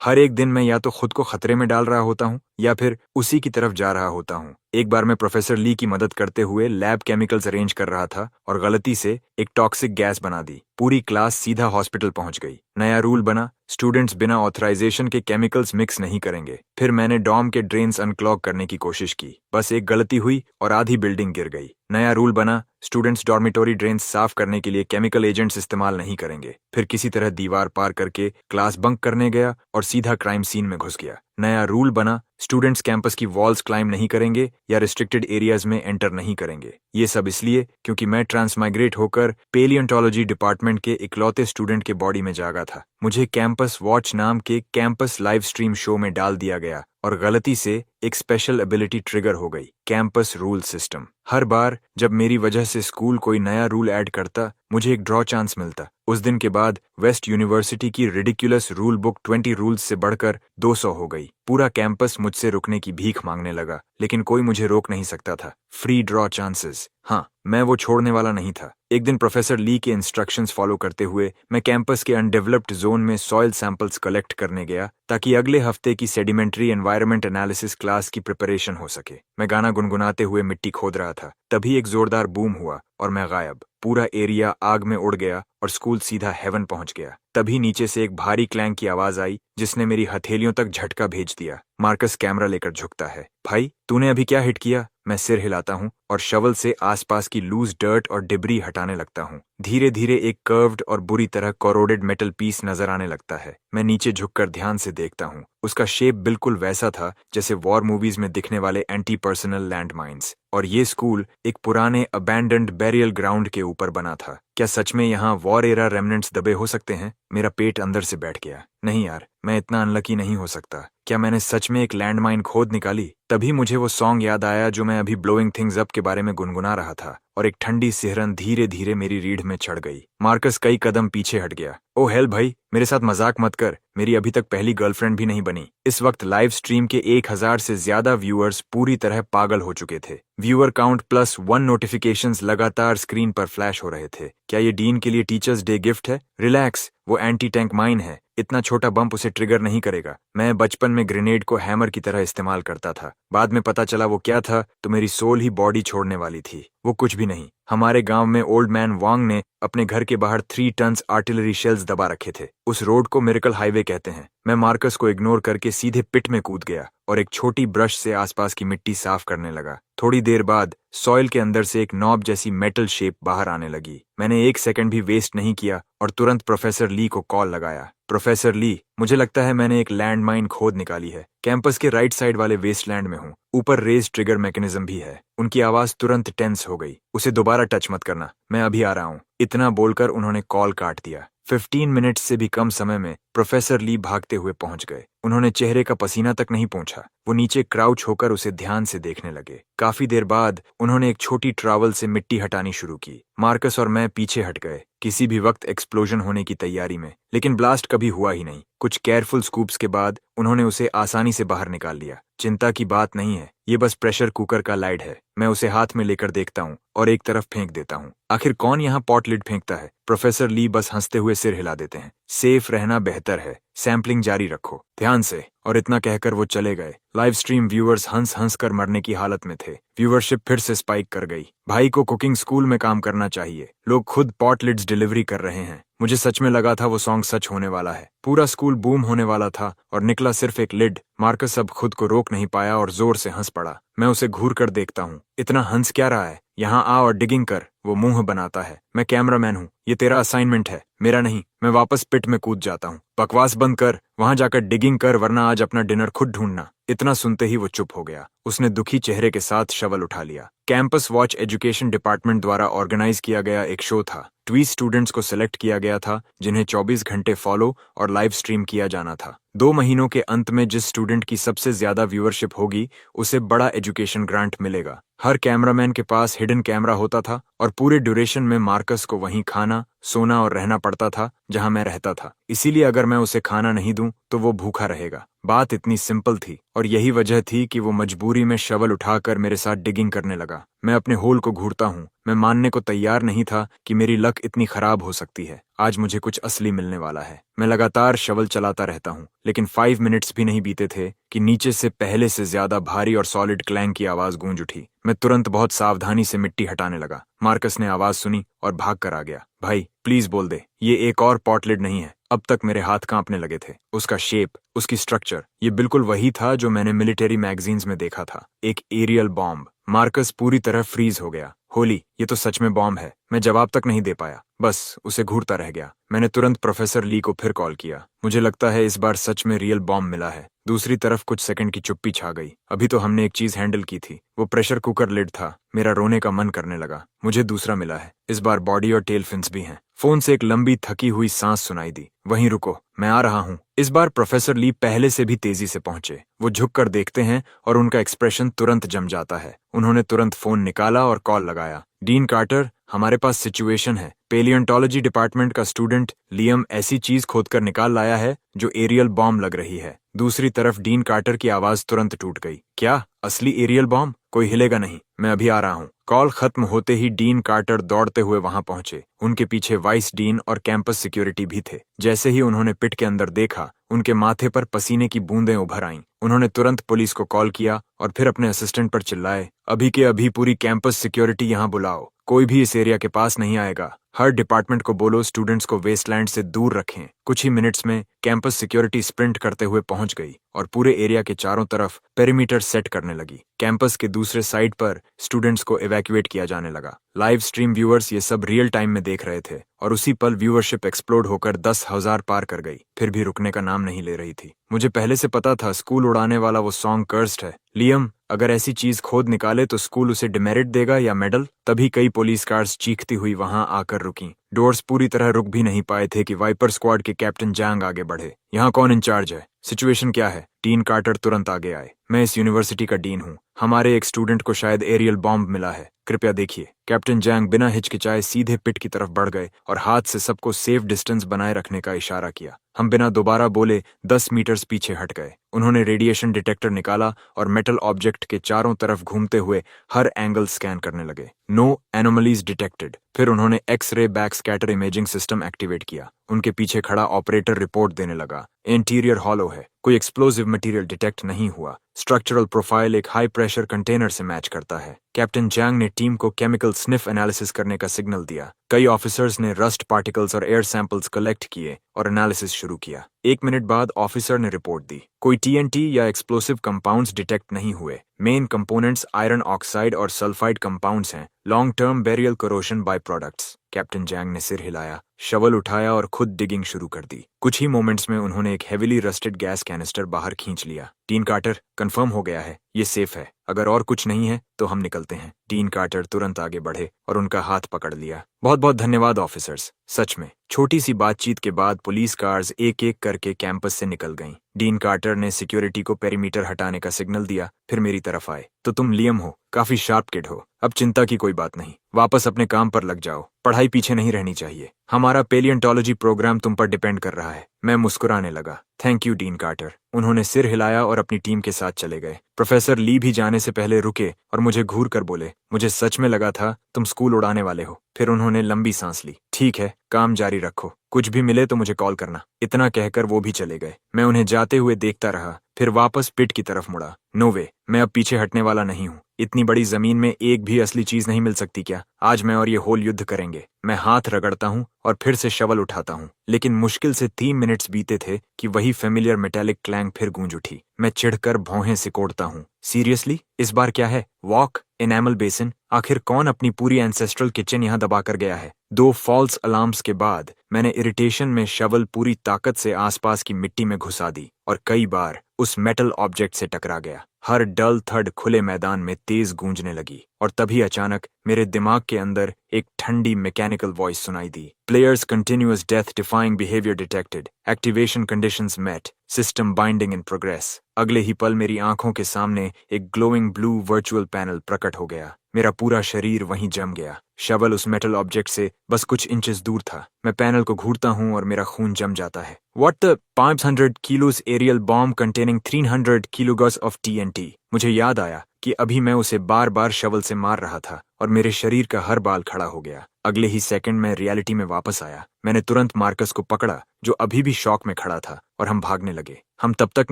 हर एक दिन मैं या तो खुद को खतरे में डाल रहा होता हूँ या फिर उसी की तरफ जा रहा होता हूँ। एक बार मैं प्रोफेसर ली की मदद करते हुए लैब केमिकल्स अरेंज कर रहा था और गलती से एक टॉक्सिक गैस बना दी। पूरी क्लास सीधा हॉस्पिटल पहुंच गई। नया रूल बना, स्टूडेंट्स बिना ऑथराइजेशन के केमिकल्स मिक्स नहीं करेंगे। फिर मैंने डॉम के ड्रेन्स अनक्लॉग करने की कोशिश की। बस एक गलती हुई और आधी बिल्डिंग गिर गई। नया रूल बना, स्टूडेंट्स डॉर्मिटोरी ड्रेन्स साफ करने के लिए केमिकल एजेंट्स इस्तेमाल नहीं करेंगे। फिर किसी तरह दीवार पार करके क्लास बंक करने गया और सीधा क्राइम सीन में घुस गया। नया रूल बना, स्टूडेंट्स कैंपस की वॉल्स क्लाइम नहीं करेंगे या रिस्ट्रिक्टेड एरियाज में एंटर नहीं करेंगे। ये सब इसलिए क्योंकि मैं ट्रांसमाइग्रेट होकर पेलियोंटोलॉजी डिपार्टमेंट के इकलौते स्टूडेंट के बॉडी में जागा था। मुझे कैंपस वॉच नाम के कैंपस लाइव स्ट्रीम शो में डाल दिया गया और गलती से एक स्पेशल एबिलिटी ट्रिगर हो गई, कैंपस रूल सिस्टम। हर बार जब मेरी वजह से स्कूल कोई नया रूल ऐड करता, मुझे एक ड्रॉ चांस मिलता। उस दिन के बाद वेस्ट यूनिवर्सिटी की रिडिकुलस रूल बुक 20 रूल्स से बढ़कर 200 हो गई। पूरा कैंपस मुझसे रुकने की भीख मांगने लगा, लेकिन कोई मुझे रोक नहीं सकता था। Free draw chances. हाँ, मैं वो छोड़ने वाला नहीं था। एक दिन प्रोफेसर ली के इंस्ट्रक्शंस फॉलो करते हुए मैं कैंपस के अनडेवलप्ड जोन में सॉइल सैंपल्स कलेक्ट करने गया ताकि अगले हफ्ते की सेडिमेंट्री एनवायरनमेंट एनालिसिस क्लास की प्रिपरेशन हो सके। मैं गाना गुनगुनाते हुए मिट्टी खोद रहा था। तभी एक जोरदार बूम हुआ और मैं गायब। पूरा एरिया आग में उड़ गया और स्कूल सीधा हेवन पहुंच गया। तभी नीचे से एक भारी क्लैंक की आवाज आई जिसने मेरी हथेलियों तक झटका भेज दिया। मार्कस कैमरा लेकर झुकता है। भाई, तूने अभी क्या हिट किया? मैं सिर हिलाता हूँ और शवल से आसपास की लूज डर्ट और डिब्री हटाने लगता हूँ। धीरे धीरे एक कर्व्ड और बुरी तरह कोरोडेड मेटल पीस नजर आने लगता है। मैं नीचे झुककर ध्यान से देखता हूँ। उसका शेप बिल्कुल वैसा था जैसे वॉर मूवीज में दिखने वाले एंटी पर्सनल लैंडमाइंस। और ये स्कूल एक पुराने अबैंडन्ड बैरियल ग्राउंड के ऊपर बना था। क्या सच में यहाँ वॉर एरा रेमनेंट्स दबे हो सकते हैं? मेरा पेट अंदर से बैठ गया। नहीं यार, मैं इतना अनलकी नहीं हो सकता। क्या मैंने सच में एक लैंडमाइन खोद निकाली? तभी मुझे वो सॉन्ग याद आया जो मैं अभी ब्लोइंग थिंग्स अप के बारे में गुनगुना रहा था और एक ठंडी सिहरन धीरे धीरे मेरी रीढ़ में चढ़ गई। मार्कस कई कदम पीछे हट गया। ओ हेल भाई, मेरे साथ मजाक मत कर। मेरी अभी तक पहली गर्लफ्रेंड भी नहीं बनी। इस वक्त लाइव स्ट्रीम के 1000 से ज्यादा व्यूअर्स पूरी तरह पागल हो चुके थे। व्यूअर काउंट +1 नोटिफिकेशंस लगातार स्क्रीन पर फ्लैश हो रहे थे। क्या ये डीन के लिए टीचर्स डे गिफ्ट है? रिलैक्स, वो एंटी टैंक माइन है। इतना छोटा बम्प उसे ट्रिगर नहीं करेगा। मैं बचपन में ग्रेनेड को हैमर की तरह इस्तेमाल करता था। बाद में पता चला वो क्या था तो मेरी सोल ही बॉडी छोड़ने वाली थी। वो कुछ भी नहीं। हमारे गांव में ओल्ड मैन वांग ने अपने घर के बाहर 3 टन्स आर्टिलरी शेल्स दबा रखे थे। उस रोड को मिरेकल हाईवे कहते हैं। मैं मार्कस को इग्नोर करके सीधे पिट में कूद गया और एक छोटी ब्रश से आसपास की मिट्टी साफ करने लगा। थोड़ी देर बाद सॉइल के अंदर से एक नॉब जैसी मेटल शेप बाहर आने लगी। मैंने 1 सेकंड भी वेस्ट नहीं किया और तुरंत प्रोफेसर ली को कॉल लगाया। प्रोफेसर ली, मुझे लगता है मैंने एक लैंडमाइन खोद निकाली है। कैंपस के राइट साइड वाले वेस्टलैंड में हूँ। ऊपर रेज ट्रिगर मैकेनिज्म भी है। उनकी आवाज तुरंत टेंस हो गई। उसे दोबारा टच मत करना, मैं अभी आ रहा हूँ। इतना बोलकर उन्होंने कॉल काट दिया। 15 मिनट से भी कम समय में प्रोफेसर ली भागते हुए पहुंच गए। उन्होंने चेहरे का पसीना तक नहीं पोंछा। वो नीचे क्राउच होकर उसे ध्यान से देखने लगे। काफी देर बाद उन्होंने एक छोटी ट्रॉवल से मिट्टी हटानी शुरू की। मार्कस और मैं पीछे हट गए, किसी भी वक्त एक्सप्लोजन होने की तैयारी में। लेकिन ब्लास्ट कभी हुआ ही नहीं। कुछ केयरफुल स्कूप्स के बाद उन्होंने उसे आसानी से बाहर निकाल लिया। चिंता की बात नहीं है, ये बस प्रेशर कुकर का लाइड है। मैं उसे हाथ में लेकर देखता हूँ और एक तरफ फेंक देता हूँ। आखिर कौन यहाँ पॉट लिड फेंकता है? प्रोफेसर ली बस हंसते हुए सिर हिला देते हैं। सेफ रहना बेहतर है, सैंपलिंग जारी रखो ध्यान से। और इतना कहकर वो चले गए। लाइव स्ट्रीम व्यूअर्स हंस हंस कर मरने की हालत में थे। व्यूअरशिप फिर से स्पाइक कर गई। भाई को कुकिंग स्कूल में काम करना चाहिए। लोग खुद पॉट लिड्स डिलीवरी कर रहे हैं। मुझे सच में लगा था वो सॉन्ग सच होने वाला है। पूरा स्कूल बूम होने वाला था और निकला सिर्फ एक लिड। मार्कस अब खुद को रोक नहीं पाया और जोर से हंस पड़ा। मैं उसे घूर कर देखता हूँ। इतना हंस क्या रहा है? यहाँ आ और डिगिंग कर। वो मुंह बनाता है। मैं कैमरामैन हूँ, ये तेरा असाइनमेंट है, मेरा नहीं। मैं वापस पिट में कूद जाता हूँ। बकवास बंद कर, वहां जाकर डिगिंग कर, वरना आज अपना डिनर खुद ढूंढना। इतना सुनते ही वो चुप हो गया। उसने दुखी चेहरे के साथ शवल उठा लिया। कैंपस वॉच एजुकेशन डिपार्टमेंट द्वारा ऑर्गेनाइज किया गया एक शो था। 20 स्टूडेंट्स को सिलेक्ट किया गया था जिन्हें 24 घंटे फॉलो और लाइव स्ट्रीम किया जाना था। 2 महीनों के अंत में जिस स्टूडेंट की सबसे ज्यादा व्यूअरशिप होगी उसे बड़ा एजुकेशन ग्रांट मिलेगा। हर कैमरामैन के पास हिडन कैमरा होता था और पूरे ड्यूरेशन में मार्कस को वहीं खाना, सोना और रहना पड़ता था जहां मैं रहता था। इसीलिए अगर मैं उसे खाना नहीं दूं तो वो भूखा रहेगा। बात इतनी सिंपल थी और यही वजह थी कि वो मजबूरी में शवल उठाकर मेरे साथ डिगिंग करने लगा। मैं अपने होल को घूरता हूँ। मैं मानने को तैयार नहीं था कि मेरी लक इतनी खराब हो सकती है। आज मुझे कुछ असली मिलने वाला है। मैं लगातार शवल चलाता रहता हूँ, लेकिन 5 मिनट्स भी नहीं बीते थे कि नीचे से पहले से ज्यादा भारी और सॉलिड क्लैंग की आवाज गूंज उठी। मैं तुरंत बहुत सावधानी से मिट्टी हटाने लगा। मार्कस ने आवाज सुनी और भाग कर आ गया। भाई प्लीज बोल दे, ये एक और पॉटलिड नहीं है। अब तक मेरे हाथ कांपने लगे थे। उसका शेप, उसकी स्ट्रक्चर, ये बिल्कुल वही था जो मैंने मिलिट्री मैगजीन्स में देखा था, एक एरियल बॉम्ब। मार्कस पूरी तरह फ्रीज हो गया। होली, ये तो सच में बॉम्ब है। मैं जवाब तक नहीं दे पाया, बस उसे घूरता रह गया। मैंने तुरंत प्रोफेसर ली को फिर कॉल किया। मुझे लगता है इस बार सच में रियल बॉम्ब मिला है। दूसरी तरफ कुछ सेकंड की चुप्पी छा गई। अभी तो हमने एक चीज हैंडल की थी, वो प्रेशर कुकर लिड था। मेरा रोने का मन करने लगा। मुझे दूसरा मिला है। इस बार बॉडी और टेल फिन्स भी हैं। फोन से एक लंबी थकी हुई सांस सुनाई दी। वहीं रुको, मैं आ रहा हूँ। इस बार प्रोफेसर ली पहले से भी तेजी से पहुंचे। वो झुककर देखते हैं और उनका एक्सप्रेशन तुरंत जम जाता है। उन्होंने तुरंत फोन निकाला और कॉल लगाया। डीन कार्टर, हमारे पास सिचुएशन है। पेलियोंटोलॉजी डिपार्टमेंट का स्टूडेंट लियम ऐसी चीज खोदकर निकाल लाया है जो एरियल बॉम्ब लग रही है। दूसरी तरफ डीन कार्टर की आवाज तुरंत टूट गई। क्या? असली एरियल बॉम्ब? कोई हिलेगा नहीं, मैं अभी आ रहा हूँ। कॉल खत्म होते ही डीन कार्टर दौड़ते हुए वहां पहुंचे। उनके पीछे वाइस डीन और कैंपस सिक्योरिटी भी थे। जैसे ही उन्होंने पिट के अंदर देखा, उनके माथे पर पसीने की बूंदें उभर आईं। उन्होंने तुरंत पुलिस को कॉल किया और फिर अपने असिस्टेंट पर चिल्लाए, अभी के अभी पूरी कैंपस सिक्योरिटी यहाँ बुलाओ। कोई भी इस एरिया के पास नहीं आएगा। हर डिपार्टमेंट को बोलो स्टूडेंट्स को वेस्टलैंड से दूर रखें। कुछ ही मिनट्स में कैंपस सिक्योरिटी स्प्रिंट करते हुए पहुंच गई और पूरे एरिया के चारों तरफ पेरीमीटर सेट करने लगी। कैंपस के दूसरे साइड पर स्टूडेंट्स को इवैक्यूएट किया जाने लगा। लाइव स्ट्रीम व्यूअर्स ये सब रियल टाइम में देख रहे थे और उसी पल व्यूअरशिप एक्सप्लोड होकर 10,000 पार कर गई, फिर भी रुकने का नाम नहीं ले रही थी। मुझे पहले से पता था स्कूल उड़ाने वाला वो सॉन्ग कर्स्ड है। लियम अगर ऐसी चीज खोद निकाले तो स्कूल उसे डिमेरिट देगा या मेडल। तभी कई पुलिस कार्स चीखती हुई वहां आकर रुकी। डोर्स पूरी तरह रुक भी नहीं पाए थे कि वाइपर स्क्वाड के कैप्टन जैंग आगे बढ़े। यहाँ कौन इंचार्ज है? सिचुएशन क्या है? डीन कार्टर तुरंत आगे आए। मैं इस यूनिवर्सिटी का डीन हूँ। हमारे एक स्टूडेंट को शायद एरियल बॉम्ब मिला है, कृपया देखिए। कैप्टन जैंग बिना हिचकिचाए सीधे पिट की तरफ बढ़ गए और हाथ से सबको सेफ डिस्टेंस बनाए रखने का इशारा किया। हम बिना दोबारा बोले 10 मीटर्स पीछे हट गए। उन्होंने रेडिएशन डिटेक्टर निकाला और मेटल ऑब्जेक्ट के चारों तरफ घूमते हुए हर एंगल स्कैन करने लगे। No anomalies detected. फिर उन्होंने x ray back scatter imaging system activate किया। उनके पीछे खड़ा ऑपरेटर रिपोर्ट देने लगा। इंटीरियर हॉलो है, कोई एक्सप्लोजिव मटेरियल डिटेक्ट नहीं हुआ। स्ट्रक्चरल प्रोफाइल एक हाई प्रेशर कंटेनर से मैच करता है। कैप्टन जैंग ने टीम को केमिकल स्निफ एनालिसिस करने का सिग्नल दिया। कई ऑफिसर्स ने रस्ट पार्टिकल्स और एयर सैंपल्स कलेक्ट किए और एनालिसिस शुरू किया। 1 मिनट बाद ऑफिसर ने रिपोर्ट दी, कोई टीएनटी या एक्सप्लोसिव कंपाउंड्स डिटेक्ट नहीं हुए। मेन कंपोनेंट्स आयरन ऑक्साइड और सल्फाइड कंपाउंड्स हैं, long term burial corrosion by products. Captain Zhang ने सिर हिलाया, शवल उठाया और खुद डिगिंग शुरू कर दी। कुछ ही मोमेंट्स में उन्होंने एक हेविली रस्टेड गैस कैनिस्टर बाहर खींच लिया। डीन कार्टर, कंफर्म हो गया है, ये सेफ है। अगर और कुछ नहीं है तो हम निकलते हैं। डीन कार्टर तुरंत आगे बढ़े और उनका हाथ पकड़ लिया। बहुत बहुत धन्यवाद ऑफिसर्स। सच में। छोटी सी बातचीत के बाद पुलिस कार्स एक एक करके कैंपस से निकल गईं। डीन कार्टर ने सिक्योरिटी को पेरीमीटर हटाने का सिग्नल दिया, फिर मेरी तरफ आए। तो तुम लियम हो, काफी शार्प किड हो। अब चिंता की कोई बात नहीं, वापस अपने काम पर लग जाओ। पढ़ाई पीछे नहीं रहनी चाहिए। हमारा पेलियोंटोलॉजी प्रोग्राम तुम पर डिपेंड कर रहा है। मैं मुस्कुराने लगा। Thank you Dean Carter. उन्होंने सिर हिलाया और अपनी टीम के साथ चले गए। प्रोफेसर ली भी जाने से पहले रुके और मुझे घूर कर बोले, मुझे सच में लगा था तुम स्कूल उड़ाने वाले हो। फिर उन्होंने लंबी सांस ली। ठीक है, काम जारी रखो, कुछ भी मिले तो मुझे कॉल करना। इतना कहकर वो भी चले गए। मैं उन्हें जाते हुए देखता रहा, फिर वापस पिट की तरफ मुड़ा। नो वे, मैं अब पीछे हटने वाला नहीं हूँ। इतनी बड़ी जमीन में एक भी असली चीज नहीं मिल सकती क्या? आज मैं और ये होल युद्ध करेंगे। मैं हाथ रगड़ता हूँ और फिर से शवल उठाता हूँ, लेकिन मुश्किल से 3 मिनट्स बीते थे कि वही फेमिलियर मेटेलिक क्लैंग फिर गूंज उठी। मैं चिढ़कर भौहें सिकोड़ता हूँ। सीरियसली? इस बार क्या है? Walk, enamel basin? आखिर कौन अपनी पूरी एंसेस्ट्रल किचन यहाँ दबाकर गया है? 2 फॉल्स अलार्म्स के बाद मैंने इरिटेशन में शवल पूरी ताकत से आसपास की मिट्टी में घुसा दी और कई बार उस मेटल ऑब्जेक्ट से टकरा गया। हर डल थड खुले मैदान में तेज गूंजने लगी और तभी अचानक मेरे दिमाग के अंदर एक ठंडी मैकेनिकल वॉइस सुनाई दी। Players continuous death defying behaviour detected, activation conditions met, system binding in progress. अगले ही पल मेरी आंखों के सामने एक ग्लोइंग ब्लू वर्चुअल पैनल प्रकट हो गया। मेरा पूरा शरीर वहीं जम गया। शवल उस मेटल ऑब्जेक्ट से बस कुछ इंचेस दूर था। मैं पैनल को घूरता हूं और मेरा खून जम जाता है। What the 500 kilos aerial bomb containing 300 kilograms of TNT? मुझे याद आया कि अभी मैं उसे बार बार शवल से मार रहा था और मेरे शरीर का हर बाल खड़ा हो गया। अगले ही सेकंड में रियलिटी में वापस आया। मैंने तुरंत मार्कस को पकड़ा जो अभी भी शॉक में खड़ा था और हम भागने लगे। हम तब तक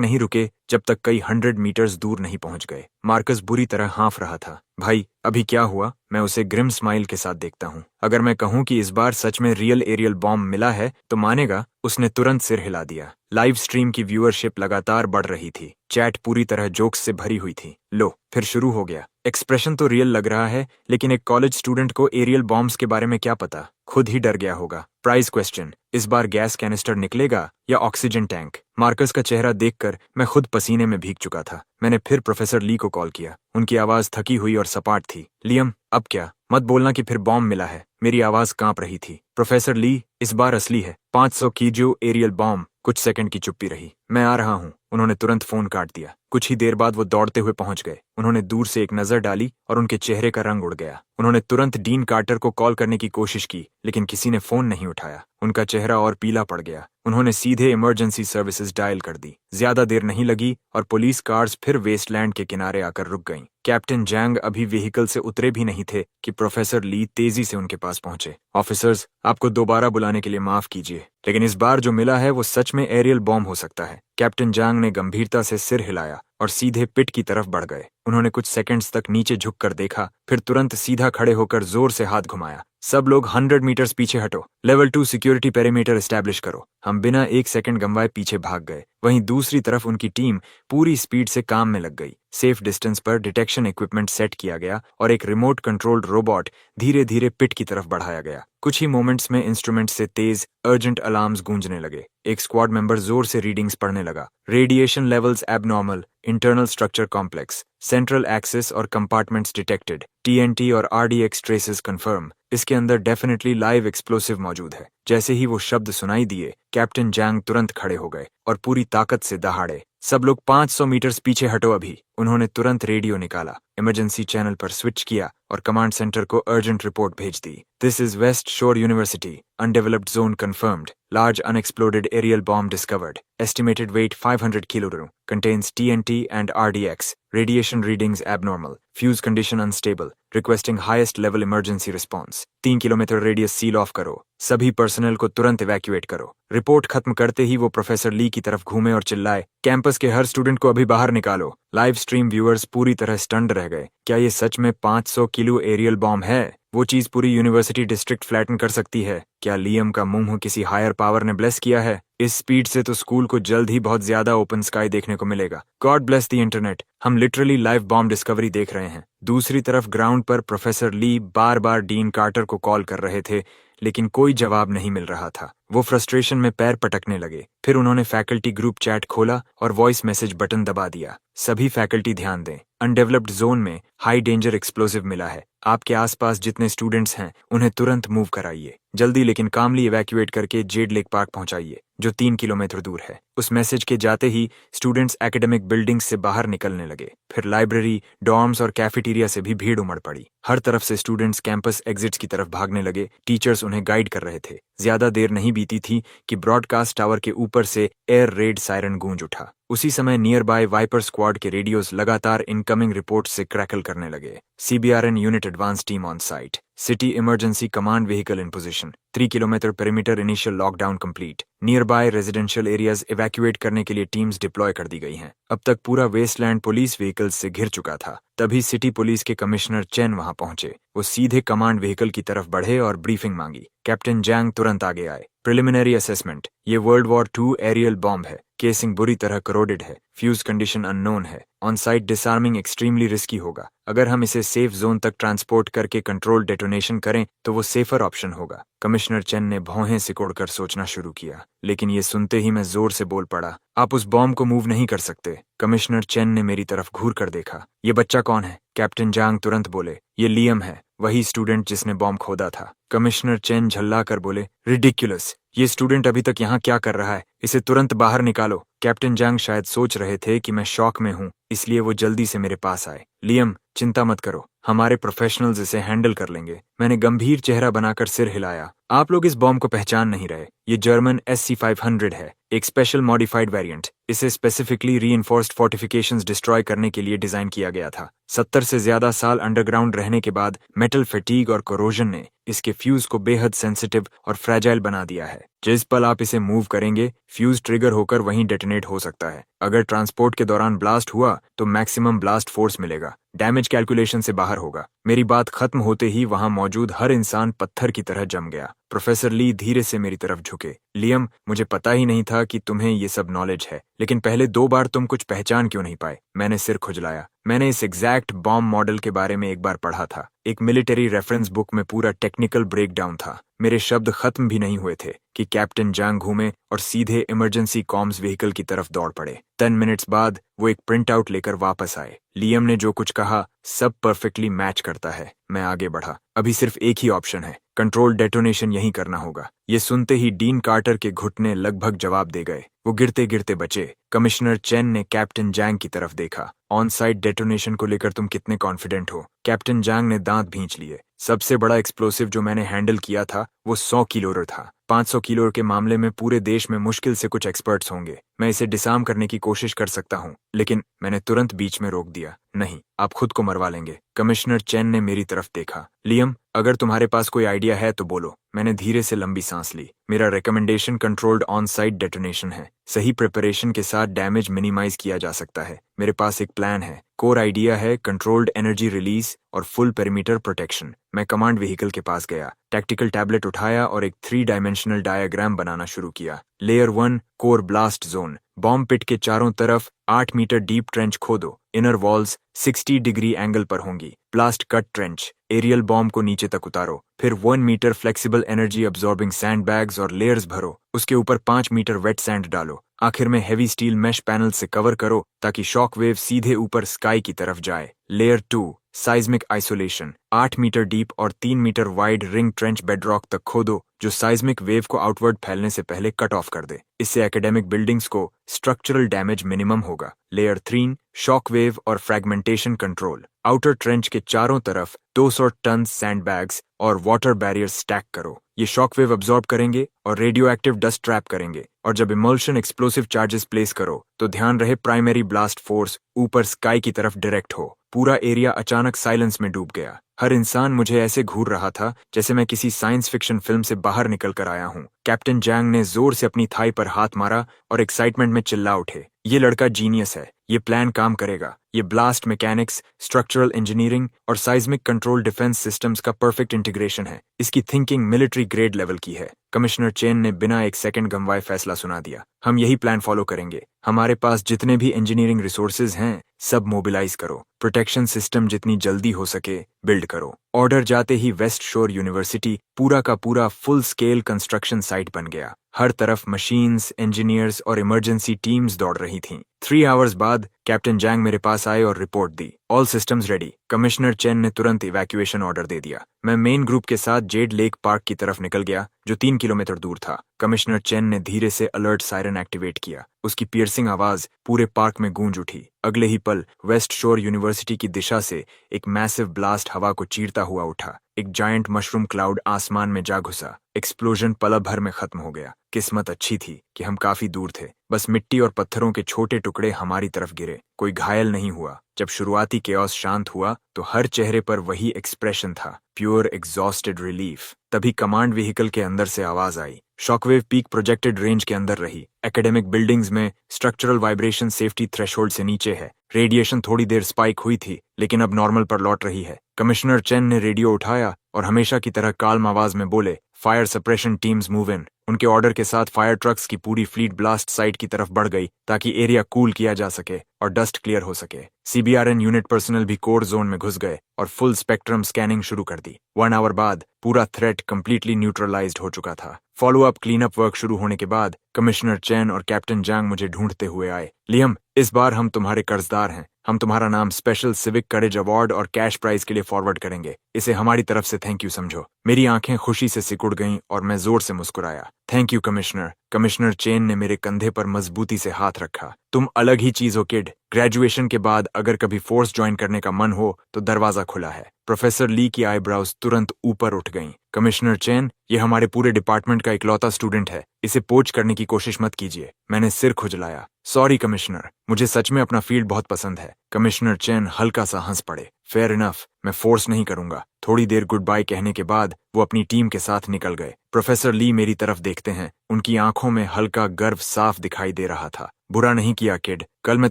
नहीं रुके जब तक कई 100 मीटर्स दूर नहीं पहुंच गए। मार्कस बुरी तरह हाँफ रहा था। भाई अभी क्या हुआ? मैं उसे ग्रिम स्माइल के साथ देखता हूँ। अगर मैं कहूँ कि इस बार सच में रियल एरियल बॉम्ब मिला है तो मानेगा? उसने तुरंत सिर हिला दिया। लाइव स्ट्रीम की व्यूअरशिप लगातार बढ़ रही थी। चैट पूरी तरह जोक्स से भरी हुई थी। लो फिर शुरू हो गया। एक्सप्रेशन तो रियल लग रहा है लेकिन एक कॉलेज स्टूडेंट को एरियल बॉम्ब्स के बारे में क्या पता? खुद ही डर गया होगा। प्राइज क्वेश्चन, इस बार गैस कैनिस्टर निकलेगा या ऑक्सीजन टैंक? मार्कस का चेहरा देखकर मैं खुद पसीने में भीग चुका था। मैंने फिर प्रोफेसर ली को कॉल किया। उनकी आवाज थकी हुई और सपाट थी। लियम अब क्या? मत बोलना कि फिर बॉम्ब मिला है। मेरी आवाज कांप रही थी। प्रोफेसर ली इस बार असली है। 500 कीलो एरियल बॉम्ब। कुछ सेकंड की चुप्पी रही। मैं आ रहा हूँ। उन्होंने तुरंत फोन काट दिया। कुछ ही देर बाद वो दौड़ते हुए पहुंच गए। उन्होंने दूर से एक नजर डाली और उनके चेहरे का रंग उड़ गया। उन्होंने तुरंत डीन कार्टर को कॉल करने की कोशिश की लेकिन किसी ने फोन नहीं उठाया। उनका चेहरा और पीला पड़ गया। उन्होंने सीधे इमरजेंसी सर्विसेज डायल कर दी। ज्यादा देर नहीं लगी और पुलिस कार्स फिर वेस्टलैंड के किनारे आकर रुक गईं। कैप्टन जैंग अभी व्हीकल से उतरे भी नहीं थे कि प्रोफेसर ली तेजी से उनके पास पहुंचे। ऑफिसर्स, आपको दोबारा बुलाने के लिए माफ कीजिए लेकिन इस बार जो मिला है वो सच में एरियल बॉम्ब हो सकता है। कैप्टन जैंग ने गंभीरता से सिर हिलाया और सीधे पिट की तरफ बढ़ गए। उन्होंने कुछ सेकंड्स तक नीचे झुककर देखा, फिर तुरंत सीधा खड़े होकर जोर से हाथ घुमाया। सब लोग 100 मीटर्स पीछे हटो। लेवल 2 सिक्योरिटी पेरीमीटर एस्टैब्लिश करो। हम बिना एक सेकंड गंवाए पीछे भाग गए। वहीं दूसरी तरफ उनकी टीम पूरी स्पीड से काम में लग गई। सेफ डिस्टेंस पर डिटेक्शन इक्विपमेंट सेट किया गया और एक रिमोट कंट्रोल्ड रोबोट धीरे धीरे पिट की तरफ बढ़ाया गया। कुछ ही मोमेंट्स में इंस्ट्रूमेंट से तेज अर्जेंट अलार्म्स गूंजने लगे। एक स्क्वाड मेंबर जोर से रीडिंग्स पढ़ने लगा। Radiation levels abnormal, internal structure complex, central axis और कंपार्टमेंट्स डिटेक्टेड, टीएनटी और आरडीएक्स ट्रेसेस कंफर्म। इसके अंदर डेफिनेटली लाइव एक्सप्लोसिव मौजूद है। जैसे ही वो शब्द सुनाई दिए, कैप्टन जैंग तुरंत खड़े हो गए और पूरी ताकत से दहाड़े। सब लोग 500 मीटर्स पीछे हटो अभी। उन्होंने तुरंत रेडियो निकाला, इमरजेंसी चैनल पर स्विच किया और कमांड सेंटर को अर्जेंट रिपोर्ट भेज दी। दिस इज वेस्ट शोर university, undeveloped zone confirmed, large unexploded aerial bomb discovered, estimated weight 500 kilogram, contains TNT and RDX, radiation readings abnormal, fuse condition unstable, requesting highest level emergency response, 3 kilometre radius seal of करो, सभी personal को तुरंत evacuate करो। Report खत्म करते ही वो professor ली की तरफ घूमे और चिल्लाए, कैंपस के हर स्टूडेंट को अभी बाहर निकालो। लाइव स्ट्रीम व्यूअर्स पूरी तरह स्टन्ड रह गए। क्या ये सच में 500 किलो एरियल बॉम्ब है? वो चीज पूरी यूनिवर्सिटी डिस्ट्रिक्ट फ्लैटन कर सकती है। क्या लियम का मुंह किसी हायर पावर ने ब्लेस किया है? इस स्पीड से तो स्कूल को जल्द ही बहुत ज्यादा ओपन स्काई देखने को मिलेगा। God bless the internet. हम लिटरली लाइव बॉम्ब डिस्कवरी देख रहे हैं। दूसरी तरफ ग्राउंड पर प्रोफेसर ली बार बार डीन कार्टर को कॉल कर रहे थे लेकिन कोई जवाब नहीं मिल रहा था। वो फ्रस्ट्रेशन में पैर पटकने लगे। फिर उन्होंने फैकल्टी ग्रुप चैट खोला और वॉइस मैसेज बटन दबा दिया। सभी फैकल्टी ध्यान दें, अनडेवलप्ड जोन में हाई डेंजर एक्सप्लोसिव मिला है। आपके आसपास जितने स्टूडेंट्स हैं उन्हें तुरंत मूव कराइए। जल्दी लेकिन कामली इवैक्यूएट करके जेड लेक पार्क पहुंचाइए जो 3 किलोमीटर दूर है। उस मैसेज के जाते ही स्टूडेंट्स एकेडमिक बिल्डिंग्स से बाहर निकलने लगे। फिर लाइब्रेरी, डॉर्म्स और कैफेटेरिया से भी भीड़ उमड़ पड़ी। हर तरफ से स्टूडेंट्स कैंपस एग्जिट्स की तरफ भागने लगे। टीचर्स उन्हें गाइड कर रहे थे। ज्यादा देर नहीं बीती थी कि ब्रॉडकास्ट टावर के ऊपर से एयर रेड सायरन गूंज उठा। उसी समय नियर बाय वाइपर स्क्वाड के रेडियोज लगातार इनकमिंग रिपोर्ट से क्रैकल करने लगे। CBRN unit advance team on site, city emergency command vehicle in position, 3 kilometre perimeter initial lockdown complete, near by residential areas evacuate करने के लिए टीम्स डिप्लॉय कर दी गई हैं। अब तक पूरा वेस्टलैंड पुलिस व्हीकल्स से घिर चुका था। तभी सिटी पुलिस के कमिश्नर चेन वहां पहुंचे। वो सीधे कमांड व्हीकल की तरफ बढ़े और ब्रीफिंग मांगी। कैप्टन जैंग तुरंत आगे आए। प्रिलिमिनरी असेसमेंट, ये वर्ल्ड वॉर 2 एरियल बॉम्ब है। केसिंग बुरी तरह करोडेड है। फ्यूज कंडीशन अननोन है। On site disarming extremely risky होगा। अगर हम इसे सेफ जोन तक ट्रांसपोर्ट करके कंट्रोल डेटोनेशन करें तो वो सेफर ऑप्शन होगा। कमिश्नर चेन ने भौहें सिकोड़कर सोचना शुरू किया लेकिन ये सुनते ही मैं जोर से बोल पड़ा, आप उस बॉम्ब को मूव नहीं कर सकते। कमिश्नर चेन ने मेरी तरफ घूर कर देखा। ये बच्चा कौन है? कैप्टन जैंग तुरंत बोले, ये लियम है, वही स्टूडेंट जिसने बॉम्ब खोदा था। कमिश्नर चेन झल्ला कर बोले, रिडिक्युलस, ये स्टूडेंट अभी तक यहाँ क्या कर रहा है? इसे तुरंत बाहर निकालो। कैप्टन जैंग शायद सोच रहे थे कि मैं शॉक में हूँ, इसलिए वो जल्दी से मेरे पास आए। लियम, चिंता मत करो, हमारे प्रोफेशनल्स इसे हैंडल कर लेंगे। मैंने गंभीर चेहरा बनाकर सिर हिलाया। आप लोग इस बॉम्ब को पहचान नहीं रहे। ये जर्मन SC-500 है, एक स्पेशल मॉडिफाइड वेरिएंट। इसे स्पेसिफिकली रीइंफोर्स्ड फोर्टिफिकेशंस डिस्ट्रॉय करने के लिए डिजाइन किया गया था। 70 से ज्यादा साल अंडरग्राउंड रहने के बाद मेटल फैटीग और कोरोजन ने इसके फ्यूज को बेहद सेंसिटिव और फ्रेजाइल बना दिया है। जिस पल आप इसे मूव करेंगे, फ्यूज ट्रिगर होकर वहीं डेटोनेट हो सकता है। अगर ट्रांसपोर्ट के दौरान ब्लास्ट हुआ तो मैक्सिमम ब्लास्ट फोर्स मिलेगा, डैमेज कैलकुलेशन से बाहर होगा। मेरी बात खत्म होते ही वहां मौजूद हर इंसान पत्थर की तरह जम गया। प्रोफेसर ली धीरे से मेरी तरफ झुके। लियम, मुझे पता ही नहीं था कि तुम्हें ये सब नॉलेज है, लेकिन पहले 2 बार तुम कुछ पहचान क्यों नहीं पाए? मैंने सिर खुजलाया। मैंने इस एग्जैक्ट बॉम्ब मॉडल के बारे में एक बार पढ़ा था। एक मिलिट्री रेफरेंस बुक में पूरा टेक्निकल ब्रेकडाउन था। मेरे शब्द खत्म भी नहीं हुए थे कि कैप्टन जांग घूमे और सीधे इमरजेंसी कॉम्स व्हीकल की तरफ दौड़ पड़े। 10 मिनट्स बाद वो एक प्रिंट आउट लेकर वापस आए। लियम ने जो कुछ कहा सब परफेक्टली मैच करता है। मैं आगे बढ़ा। अभी सिर्फ एक ही ऑप्शन है, कंट्रोल डेटोनेशन यहीं करना होगा। ये सुनते ही डीन कार्टर के घुटने लगभग जवाब दे गए। वो गिरते गिरते बचे। कमिश्नर चेन ने कैप्टन जैंग की तरफ देखा। ऑन साइट डेटोनेशन को लेकर तुम कितने कॉन्फिडेंट हो? कैप्टन जैंग ने दांत भींच लिए। सबसे बड़ा एक्सप्लोसिव जो मैंने हैंडल किया था वो 100 किलोर था। 500 किलोर के मामले में पूरे देश में मुश्किल से कुछ एक्सपर्ट्स होंगे। मैं इसे डिसार्म करने की कोशिश कर सकता हूँ, लेकिन मैंने तुरंत बीच में रोक दिया। नहीं, आप खुद को मरवा लेंगे। कमिश्नर चेन ने मेरी तरफ देखा। लियम, अगर तुम्हारे पास कोई आइडिया है तो बोलो। मैंने धीरे से लंबी सांस ली। मेरा recommendation controlled on site detonation है। सही प्रिपरेशन के साथ डैमेज मिनिमाइज किया जा सकता है। मेरे पास एक प्लान है। कोर आइडिया है कंट्रोल्ड एनर्जी रिलीज और फुल पेरीमीटर प्रोटेक्शन। मैं कमांड व्हीकल के पास गया, टैक्टिकल टैबलेट उठाया और एक 3 डायमेंशनल डायग्राम बनाना शुरू किया। Layer 1 core blast zone. Bomb pit के चारों तरफ 8 मीटर डीप ट्रेंच खोदो। इनर वॉल्स 60 डिग्री एंगल पर होंगी। Blast cut trench. Aerial bomb को नीचे तक उतारो। फिर 1 metre flexible energy absorbing sand bags और लेयर्स भरो। उसके ऊपर 5 मीटर वेट सैंड डालो। आखिर में हेवी स्टील मैश पैनल से कवर करो ताकि शॉक वेव सीधे ऊपर स्काई की तरफ जाए। Layer 2 seismic isolation. 8 metre deep और 3 metre wide ring trench bedrock तक खोदो जो साइज्मिक वेव को आउटवर्ड फैलने से पहले कट ऑफ कर दे। इससे एकेडमिक बिल्डिंग्स को स्ट्रक्चरल डैमेज मिनिमम होगा। लेयर 3 शॉक वेव और फ्रैगमेंटेशन कंट्रोल। आउटर ट्रेंच के चारों तरफ 200 टन सैंडबैग्स और वाटर बैरियर स्टैक करो। ये शॉक वेव अब्सॉर्ब करेंगे और रेडियो एक्टिव डस्ट ट्रैप करेंगे। और जब इमल्शन एक्सप्लोसिव चार्जेस प्लेस करो तो ध्यान रहे प्राइमरी ब्लास्ट फोर्स ऊपर स्काई की तरफ डायरेक्ट हो। पूरा एरिया अचानक साइलेंस में डूब गया। हर इंसान मुझे ऐसे घूर रहा था जैसे मैं किसी साइंस फिक्शन फिल्म से बाहर निकल कर आया हूँ। कैप्टन जैंग ने जोर से अपनी थाई पर हाथ मारा और एक्साइटमेंट में चिल्ला उठे, ये लड़का जीनियस है। ये प्लान काम करेगा। ये ब्लास्ट मैकेनिक्स, स्ट्रक्चरल इंजीनियरिंग और साइज्मिक कंट्रोल डिफेंस सिस्टम्स का परफेक्ट इंटीग्रेशन है। इसकी थिंकिंग मिलिट्री ग्रेड लेवल की है। कमिश्नर चेन ने बिना एक सेकंड गंवाए फैसला सुना दिया। हम यही प्लान फॉलो करेंगे। हमारे पास जितने भी इंजीनियरिंग रिसोर्सेज हैं सब मोबिलाइज करो। प्रोटेक्शन सिस्टम जितनी जल्दी हो सके बिल्ड करो। ऑर्डर जाते ही वेस्ट शोर यूनिवर्सिटी पूरा का पूरा फुल स्केल कंस्ट्रक्शन साइट बन गया। हर तरफ मशीन्स, इंजीनियर्स और इमरजेंसी टीम्स दौड़ रही थीं। 3 आवर्स बाद कैप्टन जैंग मेरे पास आए और रिपोर्ट दी, all systems ready. Commissioner Chen ने तुरंत इवैक्यूएशन ऑर्डर दे दिया। मैं मेन ग्रुप के साथ जेड लेक पार्क की तरफ निकल गया जो 3 किलोमीटर दूर था। कमिश्नर चेन ने धीरे से अलर्ट सायरन एक्टिवेट किया। उसकी पियर्सिंग आवाज पूरे पार्क में गूंज उठी। अगले ही पल वेस्ट शोर यूनिवर्सिटी की दिशा से एक मैसिव ब्लास्ट हवा को चीरता हुआ उठा। एक जायंट मशरूम क्लाउड आसमान में जा घुसा। एक्सप्लोजन पल भर में खत्म हो गया। किस्मत अच्छी थी कि हम काफी दूर थे। बस मिट्टी और पत्थरों के छोटे टुकड़े हमारी तरफ गिरे। कोई घायल नहीं हुआ। जब शुरुआती केओस शांत हुआ तो हर चेहरे पर वही एक्सप्रेशन था, प्योर एग्जॉस्टेड रिलीफ। तभी कमांड व्हीकल के अंदर से आवाज आई। शॉकवेव पीक प्रोजेक्टेड रेंज के अंदर रही। एकेडमिक बिल्डिंग्स में स्ट्रक्चरल वाइब्रेशन सेफ्टी थ्रेशोल्ड से नीचे है। रेडिएशन थोड़ी देर स्पाइक हुई थी लेकिन अब नॉर्मल पर लौट रही है। कमिश्नर चेन ने रेडियो उठाया और हमेशा की तरह काल्म आवाज में बोले, fire suppression teams move in. उनके ऑर्डर के साथ फायर ट्रक्स की पूरी फ्लीट ब्लास्ट साइट की तरफ बढ़ गई ताकि एरिया कूल किया जा सके और डस्ट क्लियर हो सके। CBRN यूनिट पर्सनल भी कोर जोन में घुस गए और फुल स्पेक्ट्रम स्कैनिंग शुरू कर दी। 1 आवर बाद पूरा थ्रेट कंप्लीटली न्यूट्रलाइज्ड हो चुका था। Follow up clean up work शुरू होने के बाद कमिश्नर चैन और कैप्टन जांग मुझे ढूंढते हुए आए। लियम, इस बार हम तुम्हारे कर्जदार हैं। हम तुम्हारा नाम स्पेशल सिविक करेज अवार्ड और कैश प्राइज के लिए फॉरवर्ड करेंगे। इसे हमारी तरफ से थैंक यू समझो। मेरी आंखें खुशी से सिकुड़ गईं और मैं जोर से मुस्कुराया। Thank you commissioner. Commissioner Chen ने मेरे कंधे पर मजबूती से हाथ रखा। तुम अलग ही चीज हो किड। ग्रेजुएशन के बाद अगर कभी फोर्स ज्वाइन करने का मन हो तो दरवाजा खुला है। प्रोफेसर ली की आईब्राउज तुरंत ऊपर उठ गईं। कमिश्नर चेन, ये हमारे पूरे डिपार्टमेंट का इकलौता स्टूडेंट है, इसे पोच करने की कोशिश मत कीजिए। मैंने सिर खुजलाया। सॉरी कमिश्नर, मुझे सच में अपना फील्ड बहुत पसंद है। कमिश्नर चेन हल्का सा हंस पड़े। फेयर इनफ, मैं फोर्स नहीं करूंगा। थोड़ी देर गुड बाय कहने के बाद वो अपनी टीम के साथ निकल गए। प्रोफेसर ली मेरी तरफ देखते हैं, उनकी आंखों में हल्का गर्व साफ दिखाई दे रहा था। बुरा नहीं किया किड, कल मैं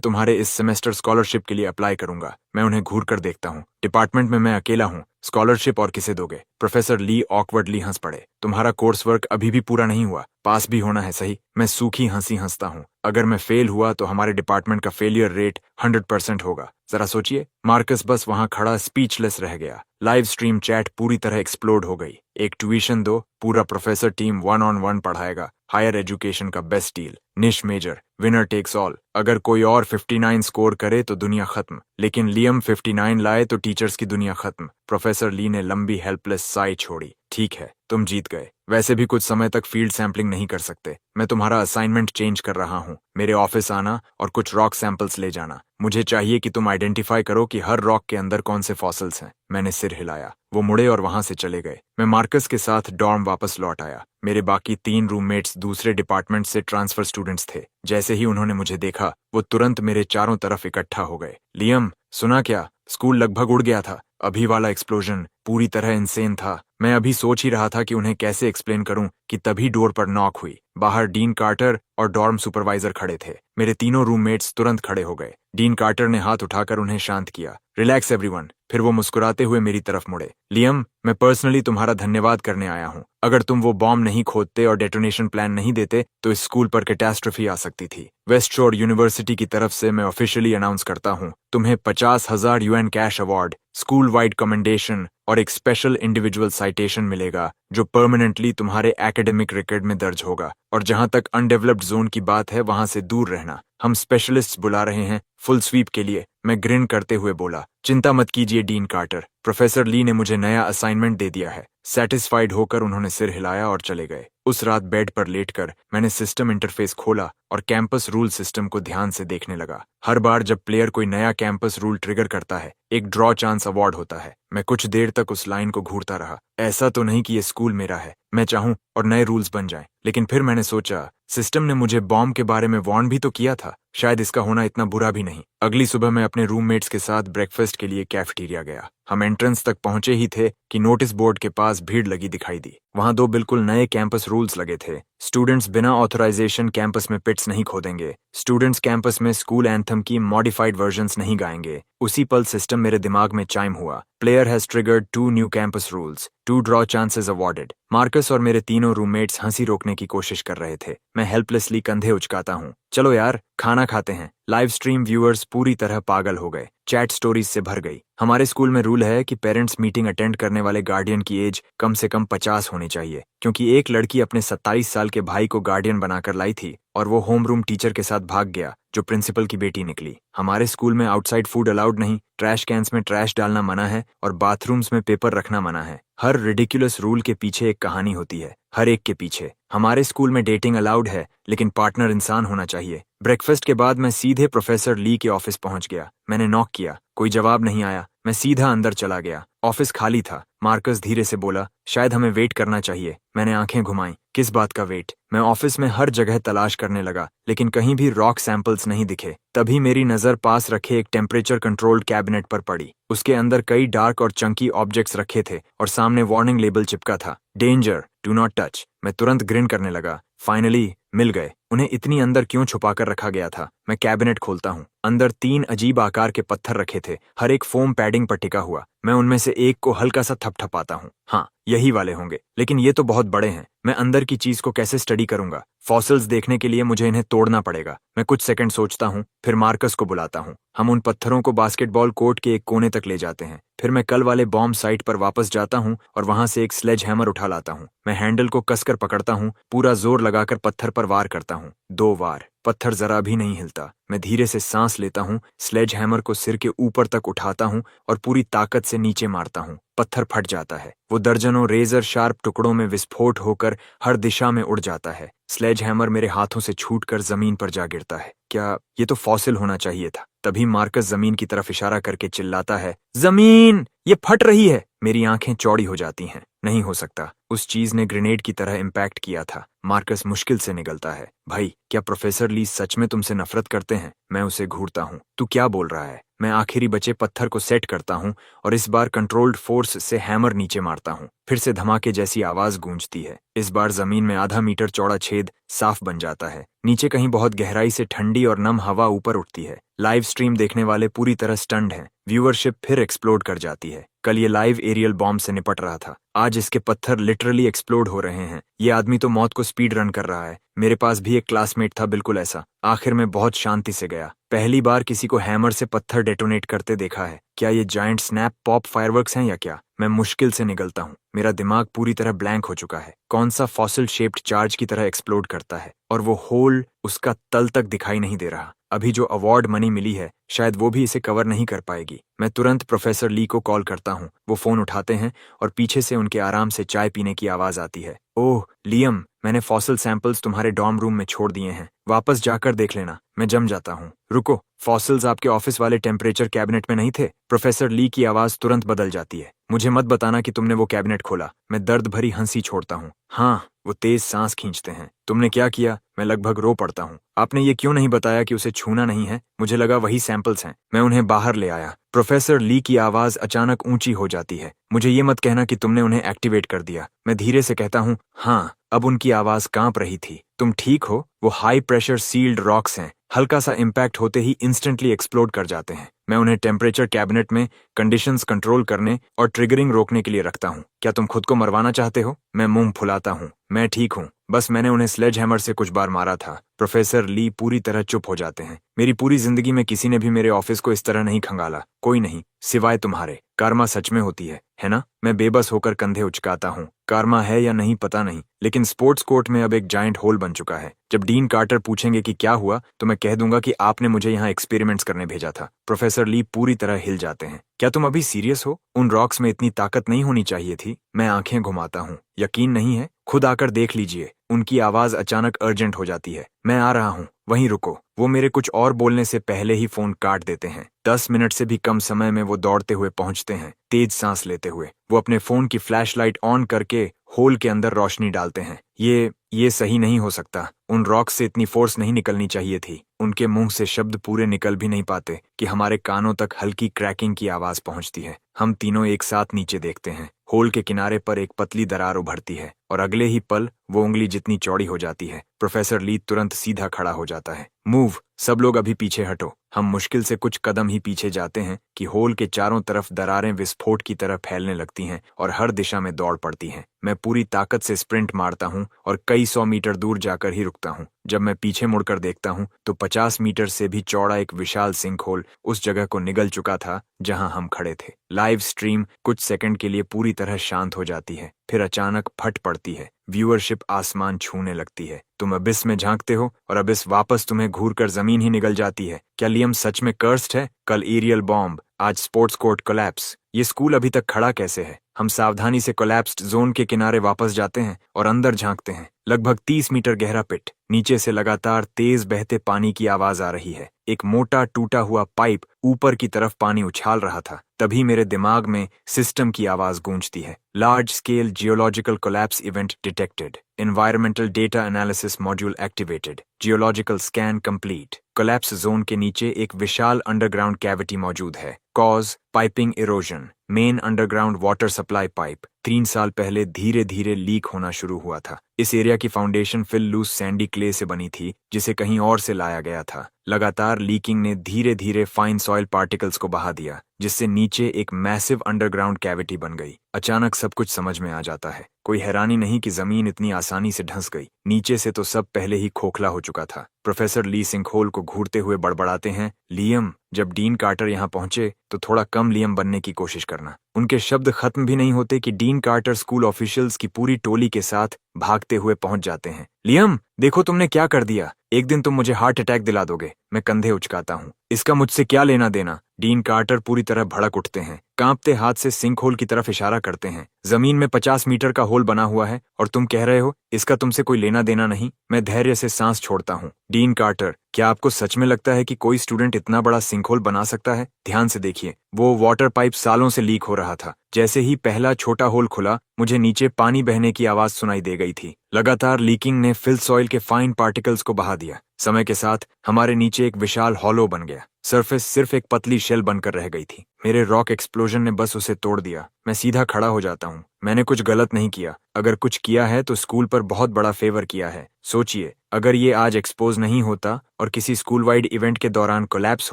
तुम्हारे इस सेमेस्टर स्कॉलरशिप के लिए अप्लाई करूंगा। मैं उन्हें घूर कर देखता हूँ। डिपार्टमेंट में मैं अकेला हूँ, स्कॉलरशिप और किसे दोगे? प्रोफेसर ली ऑकवर्डली हंस पड़े। तुम्हारा कोर्स वर्क अभी भी पूरा नहीं हुआ, पास भी होना है सही। मैं सूखी हंसी हंसता हूँ। अगर मैं फेल हुआ तो हमारे डिपार्टमेंट का फेलियर रेट 100% होगा। जरा सोचिए। मार्कस बस वहां खड़ा स्पीचलेस रह गया। लाइव स्ट्रीम चैट पूरी तरह एक्सप्लोड हो गई। एक ट्यूशन दो, पूरा प्रोफेसर टीम 1-on-1 पढ़ाएगा। हायर एजुकेशन का best deal, niche major, winner takes all. अगर कोई और 59 स्कोर करे तो दुनिया खत्म, लेकिन लियम 59 लाए तो टीचर्स की दुनिया खत्म। प्रोफेसर ली ने लंबी हेल्पलेस साई छोड़ी। ठीक है, तुम जीत गए। वैसे भी कुछ समय तक फील्ड सैंपलिंग नहीं कर सकते। मैं तुम्हारा असाइनमेंट चेंज कर रहा हूँ। मेरे ऑफिस आना और कुछ रॉक सैंपल्स ले जाना। मुझे चाहिए कि तुम आइडेंटिफाई करो कि हर रॉक के अंदर कौन से फॉसिल्स हैं। मैंने सिर हिलाया। वो मुड़े और वहां से चले गए। मैं मार्कस के साथ डॉर्म वापस लौट आया। मेरे बाकी 3 रूममेट्स दूसरे डिपार्टमेंट से ट्रांसफर स्टूडेंट्स थे। जैसे ही उन्होंने मुझे देखा, वो तुरंत मेरे चारों तरफ इकट्ठा हो गए। लियम, सुना क्या? स्कूल लगभग उड़ गया था। अभी वाला एक्सप्लोजन पूरी तरह इंसेन था। मैं अभी सोच ही रहा था कि उन्हें कैसे एक्सप्लेन करूं कि तभी डोर पर नॉक हुई। बाहर डीन कार्टर और डॉर्म सुपरवाइजर खड़े थे। मेरे तीनों रूममेट्स तुरंत खड़े हो गए। डीन कार्टर ने हाथ उठाकर उन्हें शांत किया। Relax everyone. फिर वो मुस्कुराते हुए मेरी तरफ मुड़े। लियम, मैं पर्सनली तुम्हारा धन्यवाद करने आया हूँ। अगर तुम वो बॉम्ब नहीं खोदते और डेटोनेशन प्लान नहीं देते तो इस स्कूल पर कैटास्ट्रोफी आ सकती थी। वेस्ट शोर यूनिवर्सिटी की तरफ से मैं ऑफिशियली अनाउंस करता हूँ, तुम्हें 50,000 UN cash award, school wide commendation और एक स्पेशल इंडिविजुअल साइटेशन मिलेगा जो परमानेंटली तुम्हारे एकेडमिक रिकॉर्ड में दर्ज होगा। और जहां तक अनडेवलप्ड जोन की बात है, वहां से दूर रहना। हम स्पेशलिस्ट्स बुला रहे हैं फुल स्वीप के लिए। मैं ग्रिन करते हुए बोला। चिंता मत कीजिए डीन कार्टर, प्रोफेसर ली ने मुझे नया असाइनमेंट दे दिया है। सेटिस्फाइड होकर उन्होंने सिर हिलाया और चले गए। उस रात बेड पर लेटकर मैंने सिस्टम इंटरफेस खोला और कैंपस रूल सिस्टम को ध्यान से देखने लगा। हर बार जब प्लेयर कोई नया कैंपस रूल ट्रिगर करता है, एक ड्रॉ चांस अवार्ड होता है। मैं कुछ देर तक उस लाइन को घूरता रहा। ऐसा तो नहीं कि ये स्कूल मेरा है, मैं चाहूं और नए रूल्स बन जाएं। लेकिन फिर मैंने सोचा, सिस्टम ने मुझे बॉम्ब के बारे में वार्न भी तो किया था, शायद इसका होना इतना बुरा भी नहीं। अगली सुबह मैं अपने रूममेट्स के साथ ब्रेकफास्ट के लिए कैफेटेरिया गया। हम एंट्रेंस तक पहुंचे ही थे कि नोटिस बोर्ड के पास भीड़ लगी दिखाई दी। वहां 2 बिल्कुल नए कैंपस रूल्स लगे थे। स्टूडेंट्स बिना ऑथराइजेशन कैंपस में पिट्स नहीं खोदेंगे। स्टूडेंट्स कैंपस में स्कूल एंथम की मॉडिफाइड वर्जन्स नहीं गाएंगे। उसी पल सिस्टम मेरे दिमाग में चाइम हुआ। Player has triggered 2 new campus rules, 2 draw chances awarded. Marcus और मेरे तीनों रूममेट्स हंसी रोकने की कोशिश कर रहे थे। मैं हेल्पलेसली कंधे उचकाता हूँ। चलो यार, खाना खाते हैं। लाइव स्ट्रीम व्यूअर्स पूरी तरह पागल हो गए। चैट स्टोरीज से भर गई। हमारे स्कूल में रूल है कि पेरेंट्स मीटिंग अटेंड करने वाले गार्डियन की एज कम से कम 50 होनी चाहिए, क्योंकि एक लड़की अपने 27 साल के भाई को गार्डियन बनाकर लाई थी और वो होम रूम टीचर के साथ भाग गया जो प्रिंसिपल की बेटी निकली। हमारे स्कूल में आउटसाइड फूड अलाउड नहीं, ट्रैश कैंस में ट्रैश डालना मना है और बाथरूम्स में पेपर रखना मना है। हर रिडिकुलस रूल के पीछे एक कहानी होती है, हर एक के पीछे। हमारे स्कूल में डेटिंग अलाउड है, लेकिन पार्टनर इंसान होना चाहिए। ब्रेकफास्ट के बाद मैं सीधे प्रोफेसर ली के ऑफिस पहुंच गया। मैंने नॉक किया, कोई जवाब नहीं आया। मैं सीधा अंदर चला गया। ऑफिस खाली था। मार्कस धीरे से बोला, शायद हमें वेट करना चाहिए। मैंने आंखें घुमाई। किस बात का वेट? मैं ऑफिस में हर जगह तलाश करने लगा, लेकिन कहीं भी रॉक सैंपल्स नहीं दिखे। तभी मेरी नजर पास रखे एक टेम्परेचर कंट्रोल्ड कैबिनेट पर पड़ी। उसके अंदर कई डार्क और चंकी ऑब्जेक्ट्स रखे थे और सामने वार्निंग लेबल चिपका था, डेंजर, डू नॉट टच। मैं तुरंत ग्रिन करने लगा। फाइनली मिल गए। उन्हें इतनी अंदर क्यों छुपाकर रखा गया था? मैं कैबिनेट खोलता हूँ। अंदर 3 अजीब आकार के पत्थर रखे थे, हर एक फोम पैडिंग पर टिका हुआ। मैं उनमें से एक को हल्का सा थपथपाता हूँ। हाँ, यही वाले होंगे, लेकिन ये तो बहुत बड़े हैं। मैं अंदर की चीज को कैसे स्टडी करूंगा? फॉसिल्स देखने के लिए मुझे इन्हें तोड़ना पड़ेगा। मैं कुछ सेकंड सोचता हूँ, फिर मार्कस को बुलाता हूँ। हम उन पत्थरों को बास्केटबॉल कोर्ट के एक कोने तक ले जाते हैं। फिर मैं कल वाले बॉम्ब साइट पर वापस जाता हूँ और वहां से एक स्लेज हैमर उठा लाता हूँ। मैं हैंडल को कसकर पकड़ता हूँ, पूरा जोर लगाकर पत्थर पर वार करता हूँ। 2 वार। पत्थर जरा भी नहीं हिलता। मैं धीरे से सांस लेता हूँ, स्लेज हैमर को सिर के ऊपर तक उठाता हूँ और पूरी ताकत से नीचे मारता हूँ। पत्थर फट जाता है। वो दर्जनों रेजर शार्प टुकड़ों में विस्फोट होकर हर दिशा में उड़ जाता है। स्लेज हैमर मेरे हाथों से छूटकर जमीन पर जा गिरता है। क्या ये तो फॉसिल होना चाहिए था। तभी मार्कस जमीन की तरफ इशारा करके चिल्लाता है, जमीन ये फट रही है। मेरी आंखें चौड़ी हो जाती हैं। नहीं हो सकता, उस चीज ने ग्रेनेड की तरह इम्पैक्ट किया था। मार्कस मुश्किल से निगलता है, भाई क्या प्रोफेसर ली सच में तुमसे नफरत करते हैं? मैं उसे घूरता हूँ, तू क्या बोल रहा है? मैं आखिरी बचे पत्थर को सेट करता हूँ और इस बार कंट्रोल्ड फोर्स से हैमर नीचे मारता हूँ। फिर से धमाके जैसी आवाज गूंजती है। इस बार जमीन में आधा मीटर चौड़ा छेद साफ बन जाता है। नीचे कहीं बहुत गहराई से ठंडी और नम हवा ऊपर उठती है। लाइव स्ट्रीम देखने वाले पूरी तरह स्टन्ड हैं। व्यूअरशिप फिर एक्सप्लोड कर जाती है। कल ये लाइव एरियल बॉम्ब से निपट रहा था, आज इसके पत्थर लिटरली एक्सप्लोड हो रहे हैं। ये आदमी तो मौत को स्पीड रन कर रहा है। मेरे पास भी एक क्लासमेट था बिल्कुल ऐसा। आखिर में बहुत शांति से गया। पहली बार किसी को हैमर से पत्थर डेटोनेट करते देखा है। क्या ये जायंट स्नैप पॉप फायरवर्क्स हैं या क्या? मैं मुश्किल से निगलता हूँ। मेरा दिमाग पूरी तरह ब्लैंक हो चुका है। कौन सा फॉसिल शेप्ड चार्ज की तरह एक्सप्लोड करता है? और वो होल उसका तल तक दिखाई नहीं दे रहा। अभी जो अवार्ड मनी मिली है शायद वो भी इसे कवर नहीं कर पाएगी। मैं तुरंत प्रोफेसर ली को कॉल करता हूँ। वो फोन उठाते हैं और पीछे से उनके आराम से चाय पीने की आवाज आती है। ओह लियम, मैंने फॉसिल सैंपल्स तुम्हारे डॉर्म रूम में छोड़ दिए हैं, वापस जाकर देख लेना। मैं जम जाता हूँ। रुको, फॉसिल्स आपके ऑफिस वाले टेम्परेचर कैबिनेट में नहीं थे? प्रोफेसर ली की आवाज तुरंत बदल जाती है। मुझे मत बताना कि तुमने वो कैबिनेट खोला। मैं दर्द भरी हंसी छोड़ता हूँ। हाँ, वो तेज सांस खींचते हैं। तुमने क्या किया? मैं लगभग रो पड़ता हूँ। आपने ये क्यों नहीं बताया कि उसे छूना नहीं है? मुझे लगा वही सैंपल्स हैं। मैं उन्हें बाहर ले आया। प्रोफेसर ली की आवाज अचानक ऊंची हो जाती है। मुझे ये मत कहना कि तुमने उन्हें एक्टिवेट कर दिया। मैं धीरे से कहता हूँ, हाँ। अब उनकी आवाज कांप रही थी। तुम ठीक हो? वो हाई प्रेशर सील्ड रॉक्स हैं, हल्का सा इम्पैक्ट होते ही इंस्टेंटली एक्सप्लोड कर जाते हैं। मैं उन्हें टेम्परेचर कैबिनेट में कंडीशंस कंट्रोल करने और ट्रिगरिंग रोकने के लिए रखता हूँ। क्या तुम खुद को मरवाना चाहते हो? मैं मुंह फुलाता हूँ। मैं ठीक हूँ, बस मैंने उन्हें स्लेज हैमर से कुछ बार मारा था। प्रोफेसर ली पूरी तरह चुप हो जाते हैं। मेरी पूरी जिंदगी में किसी ने भी मेरे ऑफिस को इस तरह नहीं खंगाला, कोई नहीं, सिवाय तुम्हारे। कार्मा सच में होती है ना? मैं बेबस होकर कंधे उचकाता हूँ। कार्मा है या नहीं पता नहीं, लेकिन स्पोर्ट्स कोर्ट में अब एक जायंट होल बन चुका है। जब डीन कार्टर पूछेंगे कि क्या हुआ, तो मैं कह दूंगा कि आपने मुझे यहाँ एक्सपेरिमेंट्स करने भेजा था। प्रोफेसर ली पूरी तरह हिल जाते हैं। क्या तुम अभी सीरियस हो? उन रॉक्स में इतनी ताकत नहीं होनी चाहिए थी। मैं आंखें घुमाता हूँ। यकीन नहीं है? खुद आकर देख लीजिए। उनकी आवाज अचानक अर्जेंट हो जाती है। मैं आ रहा हूँ, वहीं रुको। वो मेरे कुछ और बोलने से पहले ही फोन काट देते हैं। 10 मिनट से भी कम समय में वो दौड़ते हुए पहुंचते हैं, तेज सांस लेते हुए। वो अपने फोन की फ्लैशलाइट ऑन करके होल के अंदर रोशनी डालते हैं। ये सही नहीं हो सकता। उन रॉक्स से इतनी फोर्स नहीं निकलनी चाहिए थी। उनके मुंह से शब्द पूरे निकल भी नहीं पाते कि हमारे कानों तक हल्की क्रैकिंग की आवाज पहुंचती है। हम तीनों एक साथ नीचे देखते हैं। होल के किनारे पर एक पतली दरार उभरती है और अगले ही पल वो उंगली जितनी चौड़ी हो जाती है। प्रोफेसर ली तुरंत सीधा खड़ा हो जाता है। मूव, सब लोग अभी पीछे हटो। हम मुश्किल से कुछ कदम ही पीछे जाते हैं कि होल के चारों तरफ दरारें विस्फोट की तरह फैलने लगती हैं और हर दिशा में दौड़ पड़ती हैं। मैं पूरी ताकत से स्प्रिंट मारता हूँ और कई 100 मीटर दूर जाकर ही रुकता हूँ। जब मैं पीछे मुड़कर देखता हूँ तो 50 मीटर से भी चौड़ा एक विशाल सिंक होल उस जगह को निगल चुका था जहां हम खड़े थे। लाइव स्ट्रीम कुछ सेकंड के लिए पूरी तरह शांत हो जाती है, फिर अचानक फट पड़ती है। व्यूअरशिप आसमान छूने लगती है। तुम अबिस में झांकते हो और अबिस वापस तुम्हें घूरकर जमीन ही निगल जाती है। क्या लियम सच में कर्स्ड है? कल एरियल बॉम्ब, आज स्पोर्ट्स कोर्ट कोलैप्स। ये स्कूल अभी तक खड़ा कैसे है? हम सावधानी से कोलैप्स्ड जोन के किनारे वापस जाते हैं और अंदर झांकते हैं। लगभग 30 मीटर गहरा पिट। नीचे से लगातार तेज बहते पानी की आवाज आ रही है। एक मोटा टूटा हुआ पाइप ऊपर की तरफ पानी उछाल रहा था। तभी मेरे दिमाग में सिस्टम की आवाज गूंजती है। Large scale geological collapse event detected. Environmental data analysis module activated. Geological scan complete. Collapse zone के नीचे एक विशाल अंडरग्राउंड कैविटी मौजूद है। Cause piping erosion. Main underground water supply pipe 3 साल पहले धीरे धीरे लीक होना शुरू हुआ था। इस एरिया की foundation fill loose sandy clay से बनी थी जिसे कहीं और से लाया गया था। लगातार लीकिंग ने धीरे धीरे फाइन सॉइल पार्टिकल्स को बहा दिया, जिससे नीचे एक मैसिव अंडरग्राउंड कैविटी बन गई। अचानक सब कुछ समझ में आ जाता है। कोई हैरानी नहीं कि जमीन इतनी आसानी से धंस गई। नीचे से तो सब पहले ही खोखला हो चुका था। प्रोफेसर ली सिंकहोल को घूरते हुए बड़बड़ाते हैं, लियम, जब डीन कार्टर यहाँ पहुंचे तो थोड़ा कम लियम बनने की कोशिश करना। उनके शब्द खत्म भी नहीं होते कि डीन कार्टर स्कूल ऑफिशियल्स की पूरी टोली के साथ भागते हुए पहुंच जाते हैं। लियम, देखो तुमने क्या कर दिया। एक दिन तुम मुझे हार्ट अटैक दिला दोगे। मैं कंधे उचकाता हूँ। इसका मुझसे क्या लेना देना? डीन कार्टर पूरी तरह भड़क उठते हैं। कांपते हाथ से सिंक होल की तरफ इशारा करते हैं। जमीन में 50 मीटर का होल बना हुआ है और तुम कह रहे हो इसका तुमसे कोई लेना देना नहीं। मैं धैर्य से सांस छोड़ता हूँ। डीन कार्टर, क्या आपको सच में लगता है कि कोई स्टूडेंट इतना बड़ा सिंक होल बना सकता है? ध्यान से देखिए, वो वाटर पाइप सालों से लीक हो रहा था। जैसे ही पहला छोटा होल खुला, मुझे नीचे पानी बहने की आवाज सुनाई दे गई थी। लगातार लीकिंग ने फिल सॉइल के फाइन पार्टिकल्स को बहा दिया। समय के साथ हमारे नीचे एक विशाल हॉलो बन गया। सरफेस सिर्फ एक पतली शेल बनकर रह गई थी। मेरे रॉक एक्सप्लोजन ने बस उसे तोड़ दिया। मैं सीधा खड़ा हो जाता हूँ। मैंने कुछ गलत नहीं किया। अगर कुछ किया है तो स्कूल पर बहुत बड़ा फेवर किया है। सोचिए, अगर ये आज एक्सपोज नहीं होता और किसी स्कूल वाइड इवेंट के दौरान कोलैप्स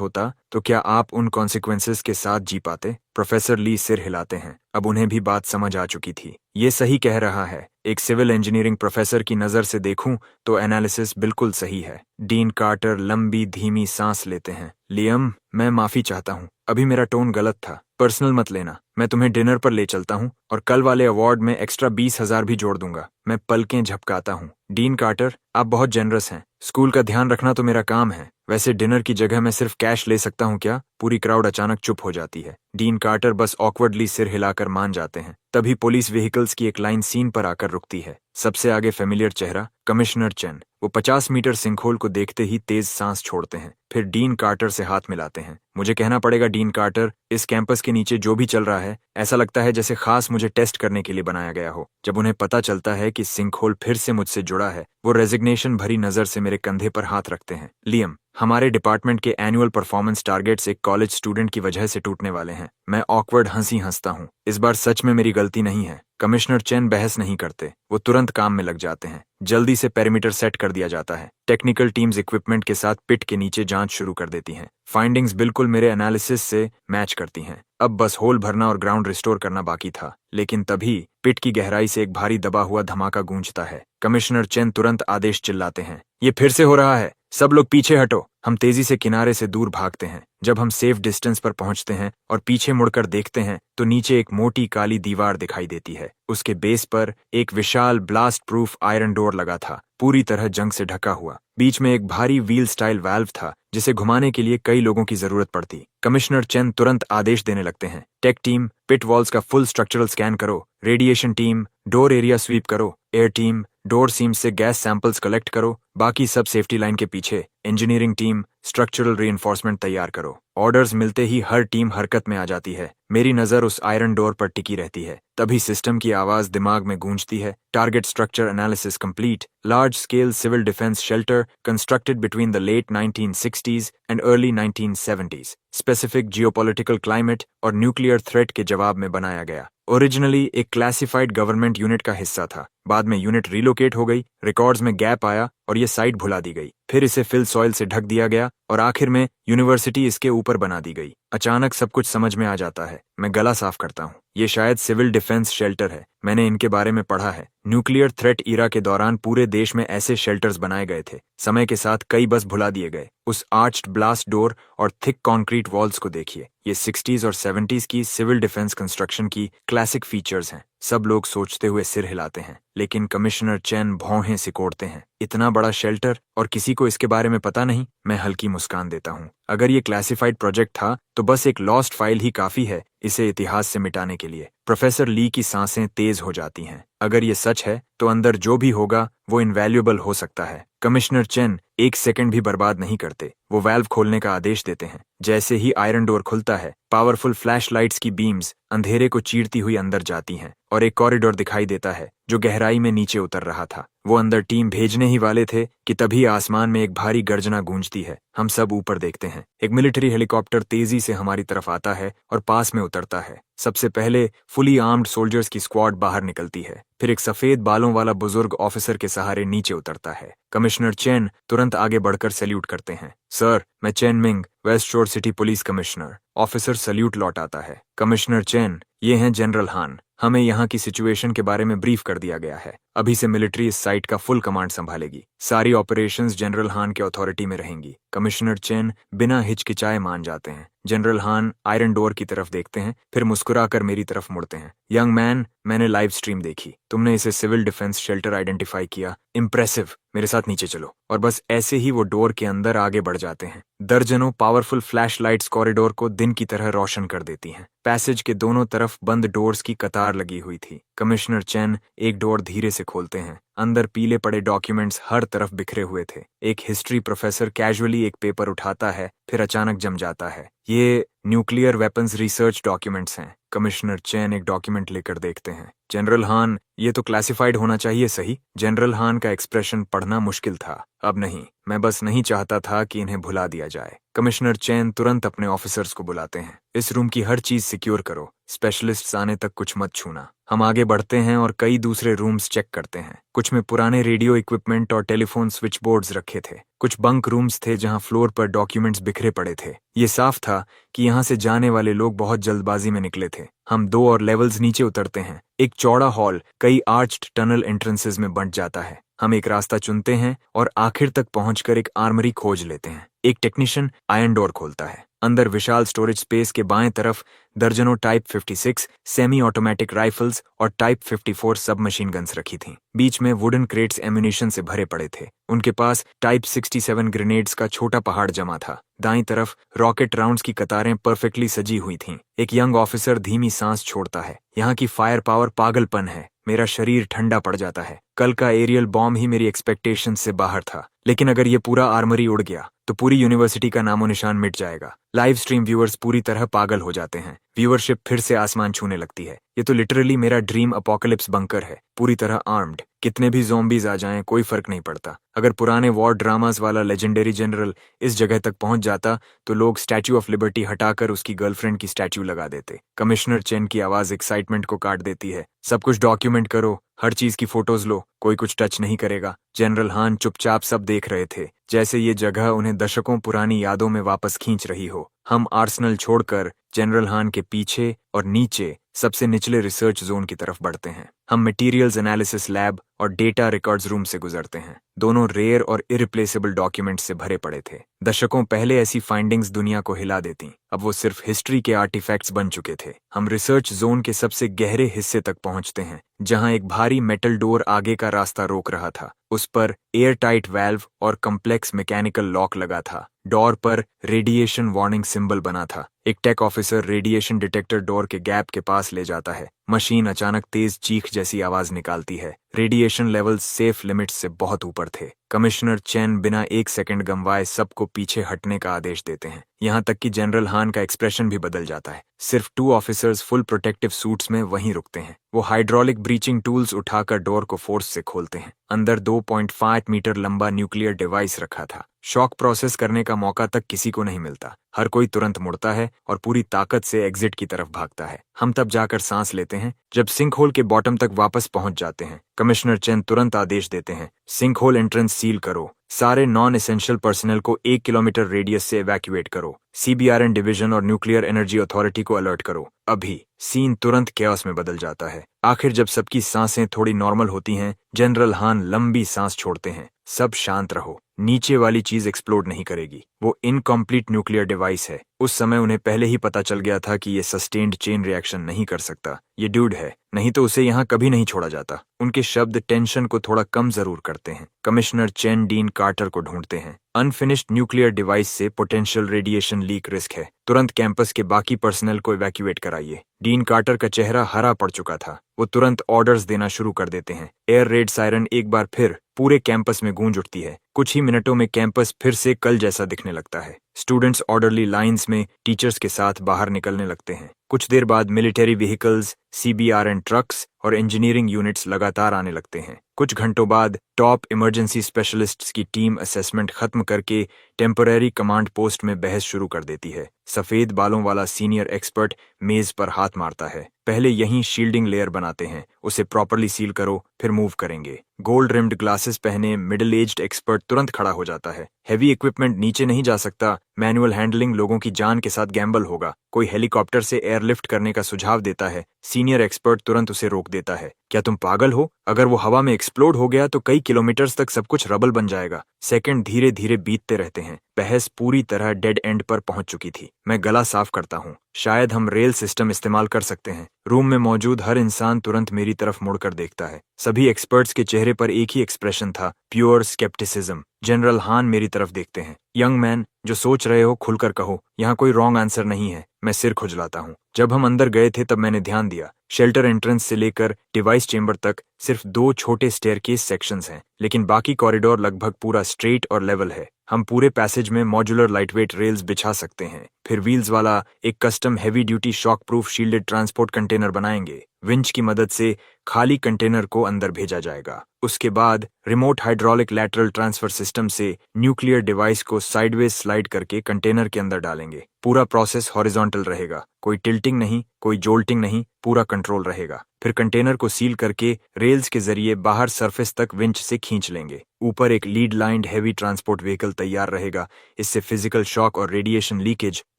होता, तो क्या आप उन कॉन्सिक्वेंसेस के साथ जी पाते? प्रोफेसर ली सिर हिलाते हैं। अब उन्हें भी बात समझ आ चुकी थी। ये सही कह रहा है। एक सिविल इंजीनियरिंग प्रोफेसर की नज़र से देखूं तो एनालिसिस बिल्कुल सही है। डीन कार्टर लंबी धीमी सांस लेते हैं। लियम, मैं माफी चाहता हूँ। अभी मेरा टोन गलत था। पर्सनल मत लेना। मैं तुम्हें डिनर पर ले चलता हूँ और कल वाले अवार्ड में एक्स्ट्रा 20,000 भी जोड़ दूंगा। मैं पलकें झपकाता हूँ। डीन कार्टर, आप बहुत जेनरस हैं। स्कूल का ध्यान रखना तो मेरा काम है। वैसे डिनर की जगह मैं सिर्फ कैश ले सकता हूँ क्या? पूरी क्राउड अचानक चुप हो जाती है। डीन कार्टर बस ऑकवर्डली सिर हिलाकर मान जाते हैं। तभी पुलिस व्हीकल्स की एक लाइन सीन पर आकर रुकती है। सबसे आगे फेमिलियर चेहरा, कमिश्नर चेन। वो 50 मीटर सिंकहोल को देखते ही तेज सांस छोड़ते हैं, फिर डीन कार्टर से हाथ मिलाते हैं। मुझे कहना पड़ेगा डीन कार्टर, इस कैंपस के नीचे जो भी चल रहा है, ऐसा लगता है जैसे खास मुझे टेस्ट करने के लिए बनाया गया हो। जब उन्हें पता चलता है कि सिंकहोल फिर से मुझसे जुड़ा है, वो रेजिग्नेशन भरी नजर से मेरे कंधे पर हाथ रखते हैं। लियम, हमारे डिपार्टमेंट के एनुअल परफॉर्मेंस टारगेट्स एक कॉलेज स्टूडेंट की वजह से टूटने वाले हैं। मैं ऑकवर्ड हंसी हंसता हूँ। इस बार सच में मेरी गलती नहीं है। कमिश्नर चेन बहस नहीं करते, वो तुरंत काम में लग जाते हैं। जल्दी से पेरीमीटर सेट कर दिया जाता है। टेक्निकल टीम्स इक्विपमेंट के साथ पिट के नीचे जांच शुरू कर देती हैं। फाइंडिंग्स बिल्कुल मेरे एनालिसिस से मैच करती हैं। अब बस होल भरना और ग्राउंड रिस्टोर करना बाकी था। लेकिन तभी पिट की गहराई से एक भारी दबा हुआ धमाका गूंजता है। कमिश्नर चेन तुरंत आदेश चिल्लाते हैं, ये फिर से हो रहा है, सब लोग पीछे हटो। हम तेजी से किनारे से दूर भागते हैं। जब हम सेफ डिस्टेंस पर पहुंचते हैं और पीछे मुड़कर देखते हैं तो नीचे एक मोटी काली दीवार दिखाई देती है। उसके बेस पर एक विशाल ब्लास्ट प्रूफ आयरन डोर लगा था, पूरी तरह जंग से ढका हुआ। बीच में एक भारी व्हील स्टाइल वाल्व था जिसे घुमाने के लिए कई लोगों की जरूरत पड़ती। कमिश्नर चेन तुरंत आदेश देने लगते हैं, टेक टीम पिट वॉल्स का फुल स्ट्रक्चरल स्कैन करो, radiation team door area sweep करो, एयर टीम डोर सीम से गैस सैंपल्स कलेक्ट करो, बाकी सब सेफ्टी लाइन के पीछे। इंजीनियरिंग टीम स्ट्रक्चरल रीइंफोर्समेंट तैयार करो। ऑर्डर्स मिलते ही हर टीम हरकत में आ जाती है। मेरी नजर उस आयरन डोर पर टिकी रहती है। तभी सिस्टम की आवाज दिमाग में गूंजती है, target structure analysis complete, large scale civil defence shelter constructed between the late 1960s and early 1970s, specific geopolitical climate और न्यूक्लियर थ्रेट के जवाब में बनाया गया। ओरिजिनली एक क्लासिफाइड गवर्नमेंट यूनिट का हिस्सा था। बाद में यूनिट रिलोकेट हो गई, रिकॉर्ड्स में गैप आया और ये साइट भुला दी गई। फिर इसे फिल सॉइल से ढक दिया गया और आखिर में यूनिवर्सिटी इसके ऊपर बना दी गई। अचानक सब कुछ समझ में आ जाता है। मैं गला साफ करता हूँ। ये शायद सिविल डिफेंस शेल्टर है। मैंने इनके बारे में पढ़ा है। न्यूक्लियर थ्रेट ईरा के दौरान पूरे देश में ऐसे शेल्टर्स बनाए गए थे। समय के साथ कई बस भुला दिए गए। उस आर्च्ड ब्लास्ट डोर और थिक कंक्रीट वॉल्स को देखिए। ये 60s और 70s की सिविल डिफेंस कंस्ट्रक्शन की क्लासिक फीचर्स हैं। सब लोग सोचते हुए सिर हिलाते हैं, लेकिन कमिश्नर चेन भौहें सिकोड़ते हैं। इतना बड़ा शेल्टर और किसी को इसके बारे में पता नहीं? मैं हल्की मुस्कान देता हूँ। अगर ये क्लासिफाइड प्रोजेक्ट था तो बस एक लॉस्ट फाइल ही काफी है इसे इतिहास से मिटाने के लिए। प्रोफेसर ली की सांसें तेज हो जाती हैं। अगर ये सच है तो अंदर जो भी होगा वो इनवैल्यूएबल हो सकता है। कमिश्नर चेन एक सेकंड भी बर्बाद नहीं करते। वो वाल्व खोलने का आदेश देते हैं। जैसे ही आयरन डोर खुलता है, पावरफुल फ्लैश लाइट्स की बीम्स अंधेरे को चीरती हुई अंदर जाती हैं और एक कॉरिडोर दिखाई देता है जो गहराई में नीचे उतर रहा था। वो अंदर टीम भेजने ही वाले थे कि तभी आसमान में एक भारी गर्जना गूंजती है। हम सब ऊपर देखते हैं। एक मिलिट्री हेलीकॉप्टर तेजी से हमारी तरफ आता है और पास में उतरता है। सबसे पहले फुली आर्म्ड सोल्जर्स की स्क्वाड बाहर निकलती है। फिर एक सफेद बालों वाला बुजुर्ग ऑफिसर के सहारे नीचे उतरता है। कमिश्नर चेन तुरंत आगे बढ़कर सैल्यूट करते हैं। सर, मैं Chen Ming, West Shore City police commissioner. Officer salute लौटाता है। कमिश्नर चेन, ये हैं जनरल हान। हमें यहाँ की सिचुएशन के बारे में ब्रीफ कर दिया गया है। अभी से मिलिट्री इस साइट का फुल कमांड संभालेगी। सारी ऑपरेशंस जनरल हान के अथॉरिटी में रहेंगी। कमिश्नर चेन बिना हिचकिचाए मान जाते हैं। जनरल हान आयरन डोर की तरफ देखते हैं, फिर मुस्कुराकर मेरी तरफ मुड़ते हैं। यंग मैन, मैंने लाइव स्ट्रीम देखी, तुमने इसे सिविल डिफेंस शेल्टर आइडेंटिफाई किया, इम्प्रेसिव। मेरे साथ नीचे चलो। और बस ऐसे ही वो डोर के अंदर आगे बढ़ जाते हैं। दर्जनों पावरफुल फ्लैश लाइट्स कॉरिडोर को दिन की तरह रोशन कर देती हैं। पैसेज के दोनों तरफ बंद डोर्स की कतार लगी हुई थी। कमिश्नर चेन एक डोर धीरे से खोलते हैं। अंदर पीले पड़े डॉक्यूमेंट्स हर तरफ बिखरे हुए थे। एक हिस्ट्री प्रोफेसर कैजुअली एक पेपर उठाता है, फिर अचानक जम जाता है। ये न्यूक्लियर वेपन्स रिसर्च डॉक्यूमेंट्स हैं। कमिश्नर चेन एक डॉक्यूमेंट लेकर देखते हैं। जनरल हान, ये तो क्लासिफाइड होना चाहिए, सही? जनरल हान का एक्सप्रेशन पढ़ना मुश्किल था। अब नहीं, मैं बस नहीं चाहता था कि इन्हें भुला दिया जाए। कमिश्नर चेन तुरंत अपने ऑफिसर्स को बुलाते हैं। इस रूम की हर चीज सिक्योर करो, स्पेशलिस्ट्स आने तक कुछ मत छूना। हम आगे बढ़ते हैं और कई दूसरे रूम्स चेक करते हैं। कुछ में पुराने रेडियो इक्विपमेंट और टेलीफोन स्विच बोर्ड्स रखे थे। कुछ बंक रूम्स थे जहां फ्लोर पर डॉक्यूमेंट्स बिखरे पड़े थे। ये साफ था कि यहां से जाने वाले लोग बहुत जल्दबाजी में निकले थे। हम 2 और लेवल्स नीचे उतरते हैं। एक चौड़ा हॉल कई आर्च्ड टनल एंट्रेंसेस में बंट जाता है। हम एक रास्ता चुनते हैं और आखिर तक पहुंचकर एक आर्मरी खोज लेते हैं। एक टेक्नीशियन आयरन डोर खोलता है। अंदर विशाल स्टोरेज स्पेस के बाएं तरफ दर्जनों टाइप 56 सेमी ऑटोमेटिक राइफल्स और टाइप 54 सब मशीन गन्स रखी थीं। बीच में वुडन क्रेट्स एम्यूनिशन से भरे पड़े थे। उनके पास टाइप 67 ग्रेनेड्स का छोटा पहाड़ जमा था। दाईं तरफ रॉकेट राउंड्स की कतारें परफेक्टली सजी हुई थीं। एक यंग ऑफिसर धीमी सांस छोड़ता है। यहाँ की फायर पावर पागलपन है। मेरा शरीर ठंडा पड़ जाता है। कल का एरियल बॉम्ब ही मेरी एक्सपेक्टेशन से बाहर था, लेकिन अगर ये पूरा आर्मरी उड़ गया तो पूरी यूनिवर्सिटी का नामो निशान मिट जाएगा। लाइव स्ट्रीम व्यूअर्स पूरी तरह पागल हो जाते हैं। व्यूअरशिप फिर से आसमान छूने लगती है। ये तो लिटरली मेरा ड्रीम अपोकलिप्स बंकर है, पूरी तरह आर्म्ड। कितने भी ज़ॉम्बीज आ जाएं कोई फर्क नहीं पड़ता। अगर पुराने वॉर ड्रामास वाला लेजेंडरी जनरल इस जगह तक पहुंच जाता तो लोग स्टैच्यू ऑफ लिबर्टी हटाकर उसकी गर्लफ्रेंड की स्टैच्यू लगा देते। कमिश्नर चेन की आवाज एक्साइटमेंट को काट देती है। सब कुछ डॉक्यूमेंट करो, हर चीज की फोटोज लो, कोई कुछ टच नहीं करेगा। जनरल हान चुपचाप सब देख रहे थे, जैसे ये जगह उन्हें दशकों पुरानी यादों में वापस खींच रही हो। हम आर्सेनल छोड़कर जनरल हान के पीछे और नीचे सबसे निचले रिसर्च जोन की तरफ बढ़ते हैं। हम मटेरियल्स एनालिसिस लैब और डेटा रिकॉर्ड्स रूम से गुजरते हैं। दोनों रेयर और इरिप्लेसेबल डॉक्यूमेंट्स से भरे पड़े थे। दशकों पहले ऐसी फाइंडिंग्स दुनिया को हिला देती, अब वो सिर्फ हिस्ट्री के आर्टिफैक्ट्स बन चुके थे। हम रिसर्च जोन के सबसे गहरे हिस्से तक पहुंचते हैं, जहां एक भारी मेटल डोर आगे का रास्ता रोक रहा था। उस पर एयर टाइट वाल्व और कम्प्लेक्स मैकेनिकल लॉक लगा था। डोर पर रेडिएशन वार्निंग सिंबल बना था। एक tech officer radiation detector door के गैप के पास ले जाता है। मशीन अचानक तेज चीख जैसी आवाज निकालती है। रेडिएशन लेवल सेफ लिमिट्स से बहुत ऊपर थे। कमिश्नर चेन बिना एक सेकंड गंवाए सबको पीछे हटने का आदेश देते हैं। यहाँ तक कि जनरल हान का एक्सप्रेशन भी बदल जाता है। सिर्फ 2 ऑफिसर्स फुल प्रोटेक्टिव सूट्स में वहीं रुकते हैं। वो हाइड्रोलिक ब्रीचिंग टूल्स उठाकर डोर को फोर्स से खोलते हैं। अंदर 2.5 मीटर लंबा न्यूक्लियर डिवाइस रखा था। शॉक प्रोसेस करने का मौका तक किसी को नहीं मिलता। हर कोई तुरंत मुड़ता है और पूरी ताकत से एग्जिट की तरफ भागता है। हम तब जाकर सांस लेते हैं जब सिंक होल के बॉटम तक वापस पहुंच जाते हैं। कमिश्नर चेन तुरंत आदेश देते हैं, सिंक होल एंट्रेंस सील करो। सारे नॉन एसेंशियल पर्सनल को 1 किलोमीटर रेडियस से इवैक्यूएट करो। CBRN डिवीजन और न्यूक्लियर एनर्जी अथॉरिटी को अलर्ट करो। अभी सीन तुरंत कैओस में बदल जाता है। आखिर जब सबकी सांसें थोड़ी नॉर्मल होती हैं, जनरल हान लंबी सांस छोड़ते हैं। सब शांत रहो, नीचे वाली चीज एक्सप्लोड नहीं करेगी। वो इनकम्प्लीट न्यूक्लियर डिवाइस है। उस समय उन्हें पहले ही पता चल गया था कि ये सस्टेन्ड चेन रिएक्शन नहीं कर सकता। ये ड्यूड है, नहीं तो उसे यहाँ कभी नहीं छोड़ा जाता। उनके शब्द टेंशन को थोड़ा कम जरूर करते हैं। कमिश्नर चेन डीन कार्टर को ढूंढते हैं। अनफिनिश्ड न्यूक्लियर डिवाइस से पोटेंशियल रेडिएशन लीक रिस्क है। तुरंत कैंपस के बाकी पर्सनल को इवैक्यूएट कराइए। डीन कार्टर का चेहरा हरा पड़ चुका था। वो तुरंत ऑर्डर्स देना शुरू कर देते हैं। एयर रेड सायरन एक बार फिर पूरे कैंपस में गूंज उठती है। कुछ ही मिनटों में कैंपस फिर से कल जैसा दिखने लगता है। स्टूडेंट्स ऑर्डरली लाइंस में टीचर्स के साथ बाहर निकलने लगते हैं। कुछ देर बाद मिलिट्री व्हीकल्स, CBRN ट्रक्स और इंजीनियरिंग यूनिट्स लगातार आने लगते हैं। कुछ घंटों बाद टॉप इमरजेंसी स्पेशलिस्ट्स की टीम असेसमेंट खत्म करके टेम्पररी कमांड पोस्ट में बहस शुरू कर देती है। सफेद बालों वाला सीनियर एक्सपर्ट मेज पर हाथ मारता है। पहले यहीं शील्डिंग लेयर बनाते हैं, उसे प्रॉपरली सील करो, फिर मूव करेंगे। गोल्ड रिम्ड ग्लासेस पहने मिडिल एज्ड एक्सपर्ट तुरंत खड़ा हो जाता है। हैवी इक्विपमेंट नीचे नहीं जा सकता, मैनुअल हैंडलिंग लोगों की जान के साथ गैम्बल होगा। कोई हेलीकॉप्टर से एयरलिफ्ट करने का सुझाव देता है। सीनियर एक्सपर्ट तुरंत उसे रोक देता है। क्या तुम पागल हो? अगर वो हवा में एक्सप्लोड हो गया तो कई किलोमीटर्स तक सब कुछ रबल बन जाएगा। सेकंड धीरे धीरे बीतते रहते हैं। बहस पूरी तरह डेड एंड पर पहुंच चुकी थी। मैं गला साफ करता हूँ। शायद हम रेल सिस्टम इस्तेमाल कर सकते हैं। रूम में मौजूद हर इंसान तुरंत मेरी तरफ मुड़कर देखता है। सभी एक्सपर्ट्स के चेहरे पर एक ही एक्सप्रेशन था, प्योर स्केप्टिसिज्म। जनरल हान मेरी तरफ देखते हैं। यंग मैन, जो सोच रहे हो खुलकर कहो, यहाँ कोई रॉन्ग आंसर नहीं है। मैं सिर खुजलाता हूँ। जब हम अंदर गए थे तब मैंने ध्यान दिया, शेल्टर एंट्रेंस से लेकर डिवाइस चेंबर तक सिर्फ 2 छोटे स्टेयरकेस सेक्शंस हैं, लेकिन बाकी कॉरिडोर लगभग पूरा स्ट्रेट और लेवल है। हम पूरे पैसेज में मॉड्यूलर लाइटवेट रेल्स बिछा सकते हैं, फिर व्हील्स वाला एक custom heavy duty shock proof shielded transport container बनाएंगे। विंच की मदद से खाली कंटेनर को अंदर भेजा जाएगा। उसके बाद remote hydraulic lateral transfer system से न्यूक्लियर डिवाइस को साइडवेज स्लाइड करके कंटेनर के अंदर डालेंगे। पूरा प्रोसेस हॉरिजॉन्टल रहेगा, कोई टिल्टिंग नहीं, कोई जोल्टिंग नहीं, पूरा कंट्रोल रहेगा। फिर कंटेनर को सील करके रेल्स के जरिए बाहर सरफेस तक विंच से खींच लेंगे। ऊपर एक lead lined heavy transport vehicle तैयार रहेगा। इससे फिजिकल शॉक और रेडिएशन लीकेज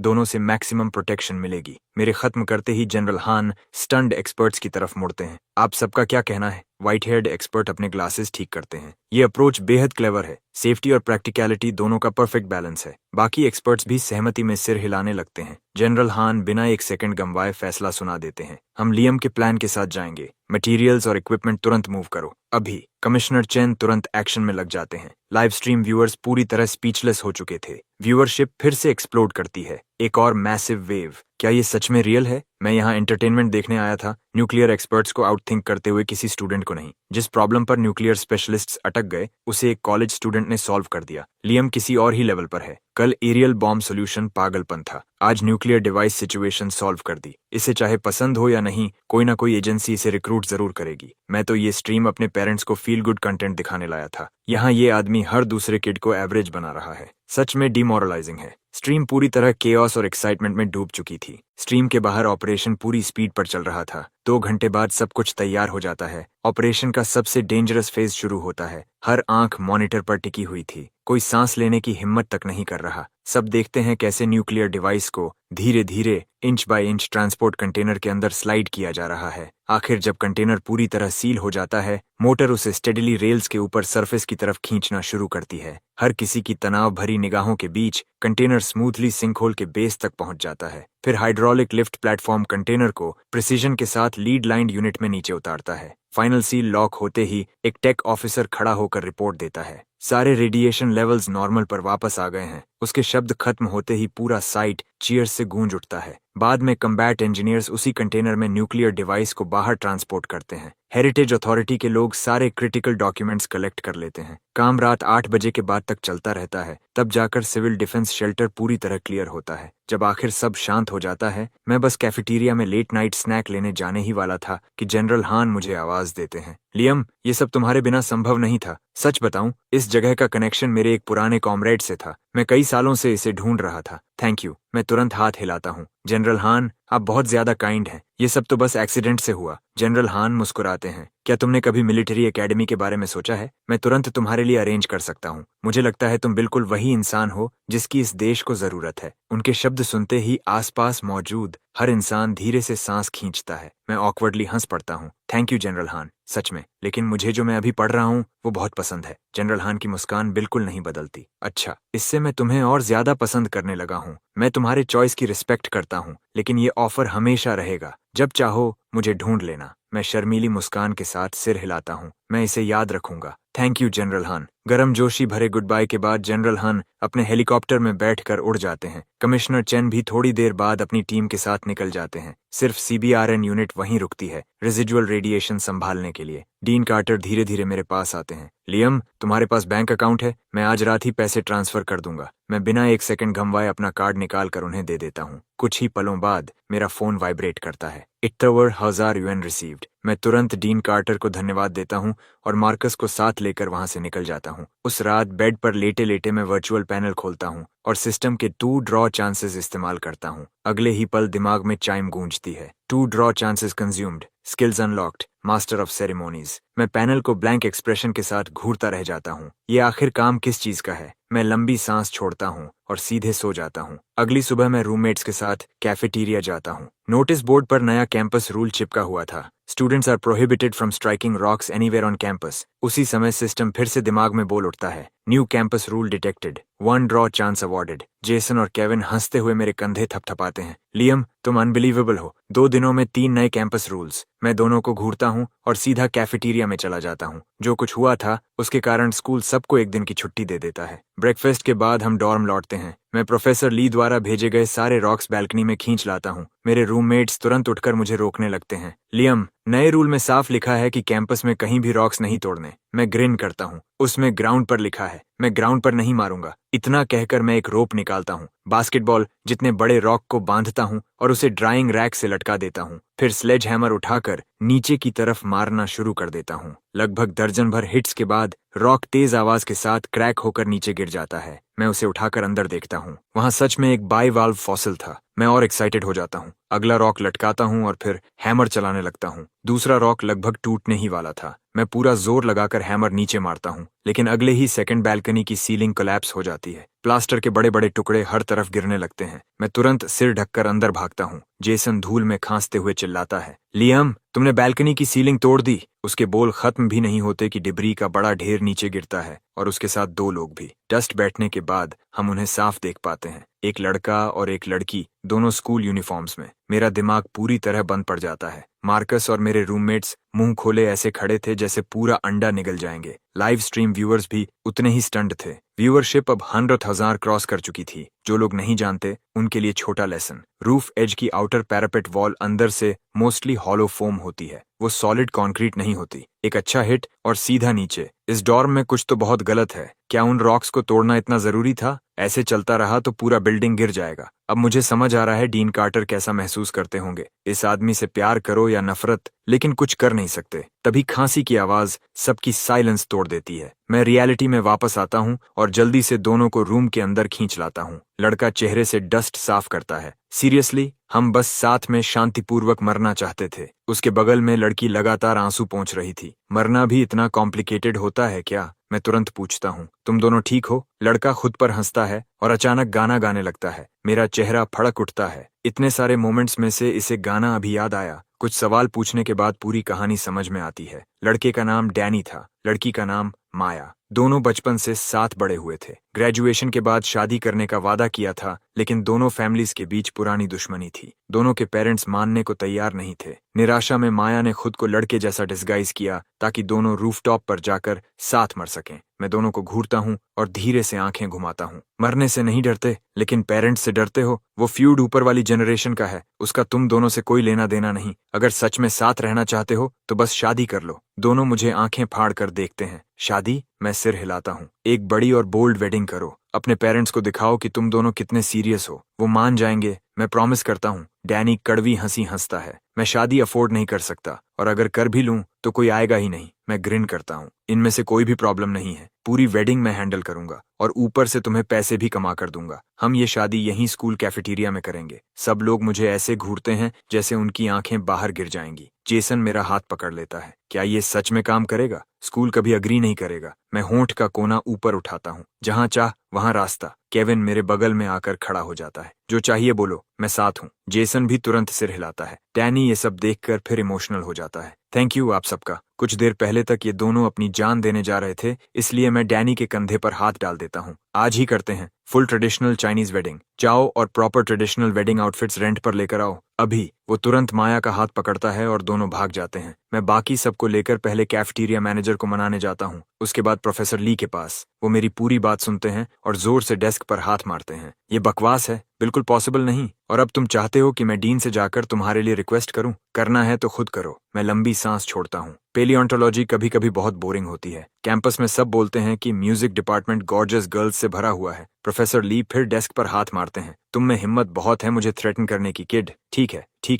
दोनों से मैक्सिमम प्रोटेक्शन मिलेगी। मेरे खत्म करते ही जनरल हान स्टन्ड एक्सपर्ट्स की तरफ मुड़ते हैं। आप सबका क्या कहना है? व्हाइट हेयर्ड एक्सपर्ट अपने ग्लासेस ठीक करते हैं। ये अप्रोच बेहद क्लेवर है। सेफ्टी और प्रैक्टिकलिटी दोनों का परफेक्ट बैलेंस है। बाकी एक्सपर्ट्स भी सहमति में सिर हिलाने लगते हैं। जनरल हान बिना एक सेकंड गंवाए फैसला सुना देते हैं। हम लियम के प्लान के साथ जाएंगे। मटेरियल्स और इक्विपमेंट तुरंत मूव करो, अभी। कमिश्नर चेन तुरंत एक्शन में लग जाते हैं। लाइव स्ट्रीम व्यूअर्स पूरी तरह स्पीचलेस हो चुके थे। व्यूअरशिप फिर से एक्सप्लोड करती है। एक और मैसिव वेव। क्या ये सच में रियल है? मैं यहाँ एंटरटेनमेंट देखने आया था, न्यूक्लियर एक्सपर्ट्स को आउटथिंक करते हुए किसी स्टूडेंट को नहीं। जिस प्रॉब्लम पर न्यूक्लियर स्पेशलिस्ट्स अटक गए, उसे एक कॉलेज स्टूडेंट ने सॉल्व कर दिया। लियम किसी और ही लेवल पर है। कल एरियल बॉम्ब सोल्यूशन पागलपन था, आज न्यूक्लियर डिवाइस सिचुएशन सॉल्व कर दी। इसे चाहे पसंद हो या नहीं, कोई ना कोई एजेंसी इसे रिक्रूट जरूर करेगी। मैं तो ये स्ट्रीम अपने पेरेंट्स को फील गुड कंटेंट दिखाने लाया था। यहाँ ये आदमी हर दूसरे किड को एवरेज बना रहा है। सच में डिमोरलाइजिंग है। स्ट्रीम पूरी तरह केओस और एक्साइटमेंट में डूब चुकी थी। स्ट्रीम के बाहर ऑपरेशन पूरी स्पीड पर चल रहा था। 2 घंटे बाद सब कुछ तैयार हो जाता है। ऑपरेशन का सबसे डेंजरस फेज शुरू होता है। हर आंख मॉनिटर पर टिकी हुई थी। कोई सांस लेने की हिम्मत तक नहीं कर रहा। सब देखते हैं कैसे न्यूक्लियर डिवाइस को धीरे धीरे inch by inch transport container के अंदर स्लाइड किया जा रहा है। आखिर जब कंटेनर पूरी तरह सील हो जाता है, मोटर उसे स्टेडिली रेल्स के ऊपर सरफेस की तरफ खींचना शुरू करती है। हर किसी की तनाव भरी निगाहों के बीच कंटेनर स्मूथली सिंकहोल के बेस तक पहुंच जाता है। फिर हाइड्रोलिक लिफ्ट प्लेटफॉर्म कंटेनर को प्रिसीजन के साथ लीड लाइन्ड यूनिट में नीचे उतारता है। फाइनल सील लॉक होते ही एक टेक ऑफिसर खड़ा होकर रिपोर्ट देता है, सारे रेडिएशन लेवल्स नॉर्मल पर वापस आ गए हैं। उसके शब्द खत्म होते ही पूरा साइट चीयर्स से गूंज उठता है। बाद में कम्बैट इंजीनियर्स उसी कंटेनर में न्यूक्लियर डिवाइस को बाहर ट्रांसपोर्ट करते हैं। हेरिटेज अथॉरिटी के लोग सारे क्रिटिकल डॉक्यूमेंट्स कलेक्ट कर लेते हैं। काम रात 8 बजे के बाद तक चलता रहता है। तब जाकर सिविल डिफेंस शेल्टर पूरी तरह क्लियर होता है। जब आखिर सब शांत हो जाता है, मैं बस कैफेटेरिया में लेट नाइट स्नैक लेने जाने ही वाला था कि जनरल हान मुझे आवाज देते हैं। लियम, ये सब तुम्हारे बिना संभव नहीं था। सच बताऊं, इस जगह का कनेक्शन मेरे एक पुराने कॉमरेड से था। मैं कई सालों से इसे ढूंढ रहा था। Thank you. मैं तुरंत हाथ हिलाता हूँ। जनरल हान, आप बहुत ज्यादा काइंड हैं। ये सब तो बस एक्सीडेंट से हुआ। जनरल हान मुस्कुराते हैं। क्या तुमने कभी मिलिट्री एकेडमी के बारे में सोचा है? मैं तुरंत तुम्हारे लिए अरेंज कर सकता हूँ। मुझे लगता है तुम बिल्कुल वही इंसान हो जिसकी इस देश को जरूरत है। उनके शब्द सुनते ही आसपास मौजूद हर इंसान धीरे से सांस खींचता है। मैं ऑकवर्डली हंस पड़ता हूँ। थैंक यू जनरल हान, सच में। लेकिन मुझे जो मैं अभी पढ़ रहा हूँ वो बहुत पसंद है। जनरल हान की मुस्कान बिल्कुल नहीं बदलती। अच्छा, इससे मैं तुम्हें और ज्यादा पसंद करने लगा हूँ। मैं तुम्हारे चॉइस की रिस्पेक्ट करता हूँ, लेकिन ये ऑफर हमेशा रहेगा। जब चाहो मुझे ढूंढ लेना। मैं शर्मीली मुस्कान के साथ सिर हिलाता हूँ। मैं इसे याद रखूंगा। थैंक यू जनरल हान। गरम जोशी भरे गुड बाय के बाद जनरल हान अपने हेलीकॉप्टर में बैठकर उड़ जाते हैं। कमिश्नर चेन भी थोड़ी देर बाद अपनी टीम के साथ निकल जाते हैं। सिर्फ CBRN यूनिट वहीं रुकती है, रेजिडुअल रेडिएशन संभालने के लिए। डीन कार्टर धीरे धीरे मेरे पास आते हैं। लियम, तुम्हारे पास बैंक अकाउंट है? मैं आज रात ही पैसे ट्रांसफर कर दूंगा। मैं बिना एक सेकंड गंवाए अपना कार्ड निकाल कर उन्हें दे देता हूँ। कुछ ही पलों बाद मेरा फोन वाइब्रेट करता है। इट्टवर 1000 UN रिसीव्ड। मैं तुरंत डीन कार्टर को धन्यवाद देता हूँ और मार्कस को साथ लेकर वहां से निकल जाता हूँ। उस रात बेड पर लेटे लेटे मैं वर्चुअल पैनल खोलता हूँ और सिस्टम के 2 ड्रॉ चांसेस इस्तेमाल करता हूँ। अगले ही पल दिमाग में चाइम गूंजती है। 2 draw chances consumed, skills unlocked, master of ceremonies. मैं पैनल को ब्लैंक एक्सप्रेशन के साथ घूरता रह जाता हूँ। ये आखिर काम किस चीज का है? मैं लंबी सांस छोड़ता हूँ और सीधे सो जाता हूँ। अगली सुबह मैं रूममेट्स के साथ कैफेटेरिया जाता हूँ। नोटिस बोर्ड पर नया कैंपस रूल चिपका हुआ था। Students are prohibited from striking rocks anywhere on campus. उसी समय सिस्टम फिर से दिमाग में बोल उठता है, new campus rule detected, 1 draw chance awarded. Jason और केविन हंसते हुए मेरे कंधे थपथपाते हैं। लियम, तुम अनबिलीवेबल हो। 2 दिनों में 3 नए कैंपस रूल्स। मैं दोनों को घूरता हूँ और सीधा कैफेटेरिया में चला जाता हूँ। जो कुछ हुआ था उसके कारण स्कूल सबको एक दिन की छुट्टी दे देता है। ब्रेकफास्ट के बाद हम डॉर्म लौटते हैं। मैं प्रोफेसर ली द्वारा भेजे गए सारे रॉक्स बैल्कनी में खींच लाता हूँ। मेरे रूममेट्स तुरंत उठकर मुझे रोकने लगते हैं। लियम, नए रूल में साफ लिखा है कि कैंपस में कहीं भी रॉक्स नहीं तोड़ने। मैं ग्रिन करता हूँ। उसमें ग्राउंड पर लिखा है। मैं ग्राउंड पर नहीं मारूंगा। इतना कहकर मैं एक रोप निकालता हूँ, बास्केटबॉल जितने बड़े रॉक को बांधता हूँ और उसे ड्राइंग रैक से लटका देता हूँ। फिर स्लेज हैमर उठाकर नीचे की तरफ मारना शुरू कर देता हूँ। लगभग दर्जन भर हिट्स के बाद रॉक तेज आवाज के साथ क्रैक होकर नीचे गिर जाता है। मैं उसे उठाकर अंदर देखता हूँ। वहां सच में एक बाई वाल्व फॉसिल था। मैं और एक्साइटेड हो जाता हूँ। अगला रॉक लटकाता हूँ और फिर हैमर चलाने लगता हूँ। दूसरा रॉक लगभग टूटने ही वाला था। मैं पूरा जोर लगाकर हैमर नीचे मारता हूँ, लेकिन अगले ही सेकंड बैल्कनी की सीलिंग कोलैप्स हो जाती है। प्लास्टर के बड़े बड़े टुकड़े हर तरफ गिरने लगते हैं। मैं तुरंत सिर ढककर अंदर भागता हूँ। जेसन धूल में खांसते हुए चिल्लाता है, लियम, तुमने बैल्कनी की सीलिंग तोड़ दी। उसके बोल खत्म भी नहीं होते कि डिब्री का बड़ा ढेर नीचे गिरता है और उसके साथ 2 लोग भी। डस्ट बैठने के बाद हम उन्हें साफ देख पाते हैं। एक लड़का और एक लड़की, दोनों स्कूल यूनिफॉर्म्स में। मेरा दिमाग पूरी तरह बंद पड़ जाता है। मार्कस और मेरे रूममेट्स मुंह खोले ऐसे खड़े थे जैसे पूरा अंडा निगल जाएंगे। लाइव स्ट्रीम व्यूअर्स भी उतने ही स्टंड थे। व्यूअरशिप अब 100,000 क्रॉस कर चुकी थी। जो लोग नहीं जानते उनके लिए छोटा लेसन। रूफ एज की आउटर पैरापेट वॉल अंदर से मोस्टली हॉलो फोम होती है। वो सॉलिड कंक्रीट नहीं होती। एक अच्छा हिट और सीधा नीचे। इस डॉर्म में कुछ तो बहुत गलत है। क्या उन रॉक्स को तोड़ना इतना जरूरी था? ऐसे चलता रहा तो पूरा बिल्डिंग गिर जाएगा। अब मुझे समझ आ रहा है डीन कार्टर कैसा महसूस करते होंगे। इस आदमी से प्यार करो या नफरत, लेकिन कुछ कर नहीं सकते। तभी खांसी की आवाज सबकी साइलेंस तोड़ देती है। मैं रियलिटी में वापस आता हूँ और जल्दी से दोनों को रूम के अंदर खींच लाता हूँ। लड़का चेहरे से डस्ट साफ करता है। सीरियसली, हम बस साथ में शांतिपूर्वक मरना चाहते थे। उसके बगल में लड़की लगातार आंसू पोंछ रही थी। मरना भी इतना कॉम्प्लिकेटेड होता है क्या? मैं तुरंत पूछता हूँ। तुम दोनों ठीक हो? लड़का खुद पर हंसता है और अचानक गाना गाने लगता है। मेरा चेहरा फड़क उठता है। इतने सारे मोमेंट्स में से इसे गाना अभी याद आया। कुछ सवाल पूछने के बाद पूरी कहानी समझ में आती है। लड़के का नाम डैनी था, लड़की का नाम माया। दोनों बचपन से साथ बड़े हुए थे। ग्रेजुएशन के बाद शादी करने का वादा किया था, लेकिन दोनों फैमिलीज के बीच पुरानी दुश्मनी थी। दोनों के पेरेंट्स मानने को तैयार नहीं थे। निराशा में माया ने खुद को लड़के जैसा डिस्गाइज किया ताकि दोनों रूफटॉप पर जाकर साथ मर सकें। मैं दोनों को घूरता हूँ और धीरे से आंखें घुमाता हूँ। मरने से नहीं डरते, लेकिन पेरेंट्स से डरते हो। वो फ्यूड ऊपर वाली जनरेशन का है, उसका तुम दोनों से कोई लेना देना नहीं। अगर सच में साथ रहना चाहते हो तो बस शादी कर लो। दोनों मुझे आंखें फाड़ कर देखते हैं। शादी? मैं सिर हिलाता हूँ। एक बड़ी और बोल्ड वेडिंग करो। अपने पेरेंट्स को दिखाओ कि तुम दोनों कितने सीरियस हो। वो मान जाएंगे, मैं प्रॉमिस करता हूँ। डैनी कड़वी हंसी हंसता है। मैं शादी अफोर्ड नहीं कर सकता, और अगर कर भी लूं तो कोई आएगा ही नहीं। मैं ग्रिन करता हूँ। इनमें से कोई भी प्रॉब्लम नहीं है। पूरी वेडिंग मैं हैंडल करूंगा और ऊपर से तुम्हें पैसे भी कमा कर दूंगा। हम ये शादी यहीं स्कूल कैफेटेरिया में करेंगे। सब लोग मुझे ऐसे घूरते हैं जैसे उनकी आंखें बाहर गिर जाएंगी। जेसन मेरा हाथ पकड़ लेता है। क्या ये सच में काम करेगा? स्कूल कभी अग्री नहीं करेगा। मैं होंठ का कोना ऊपर उठाता हूँ। जहां चाह वहां रास्ता। केविन मेरे बगल में आकर खड़ा हो जाता है। जो चाहिए बोलो, मैं साथ हूँ। जेसन भी तुरंत सिर हिलाता है। डैनी ये सब देखकर फिर इमोशनल हो जाता है। थैंक यू आप सबका। कुछ देर पहले तक ये दोनों अपनी जान देने जा रहे थे, इसलिए मैं डैनी के कंधे पर हाथ डाल देता हूँ। आज ही करते हैं फुल ट्रेडिशनल चाइनीज वेडिंग। जाओ और proper traditional wedding outfits rent पर लेकर आओ अभी। वो तुरंत माया का हाथ पकड़ता है और दोनों भाग जाते हैं। मैं बाकी सबको लेकर पहले कैफेटेरिया मैनेजर को मनाने जाता हूँ, उसके बाद प्रोफेसर ली के पास। वो मेरी पूरी बात सुनते हैं और जोर से डेस्क पर हाथ मारते हैं। ये बकवास है, बिल्कुल पॉसिबल नहीं। और अब तुम चाहते हो कि मैं डीन से जाकर तुम्हारे लिए रिक्वेस्ट करूं? करना है तो खुद करो। मैं लंबी सांस छोड़ता हूँ। पेलियोंटोलॉजी कभी कभी बहुत बोरिंग होती है। कैंपस में सब बोलते हैं कि म्यूजिक डिपार्टमेंट गॉर्जियस गर्ल्स से भरा हुआ है। प्रोफेसर ली फिर डेस्क पर हाथ मारते हैं। तुम में हिम्मत बहुत है मुझे थ्रेटन करने की, किड। ठीक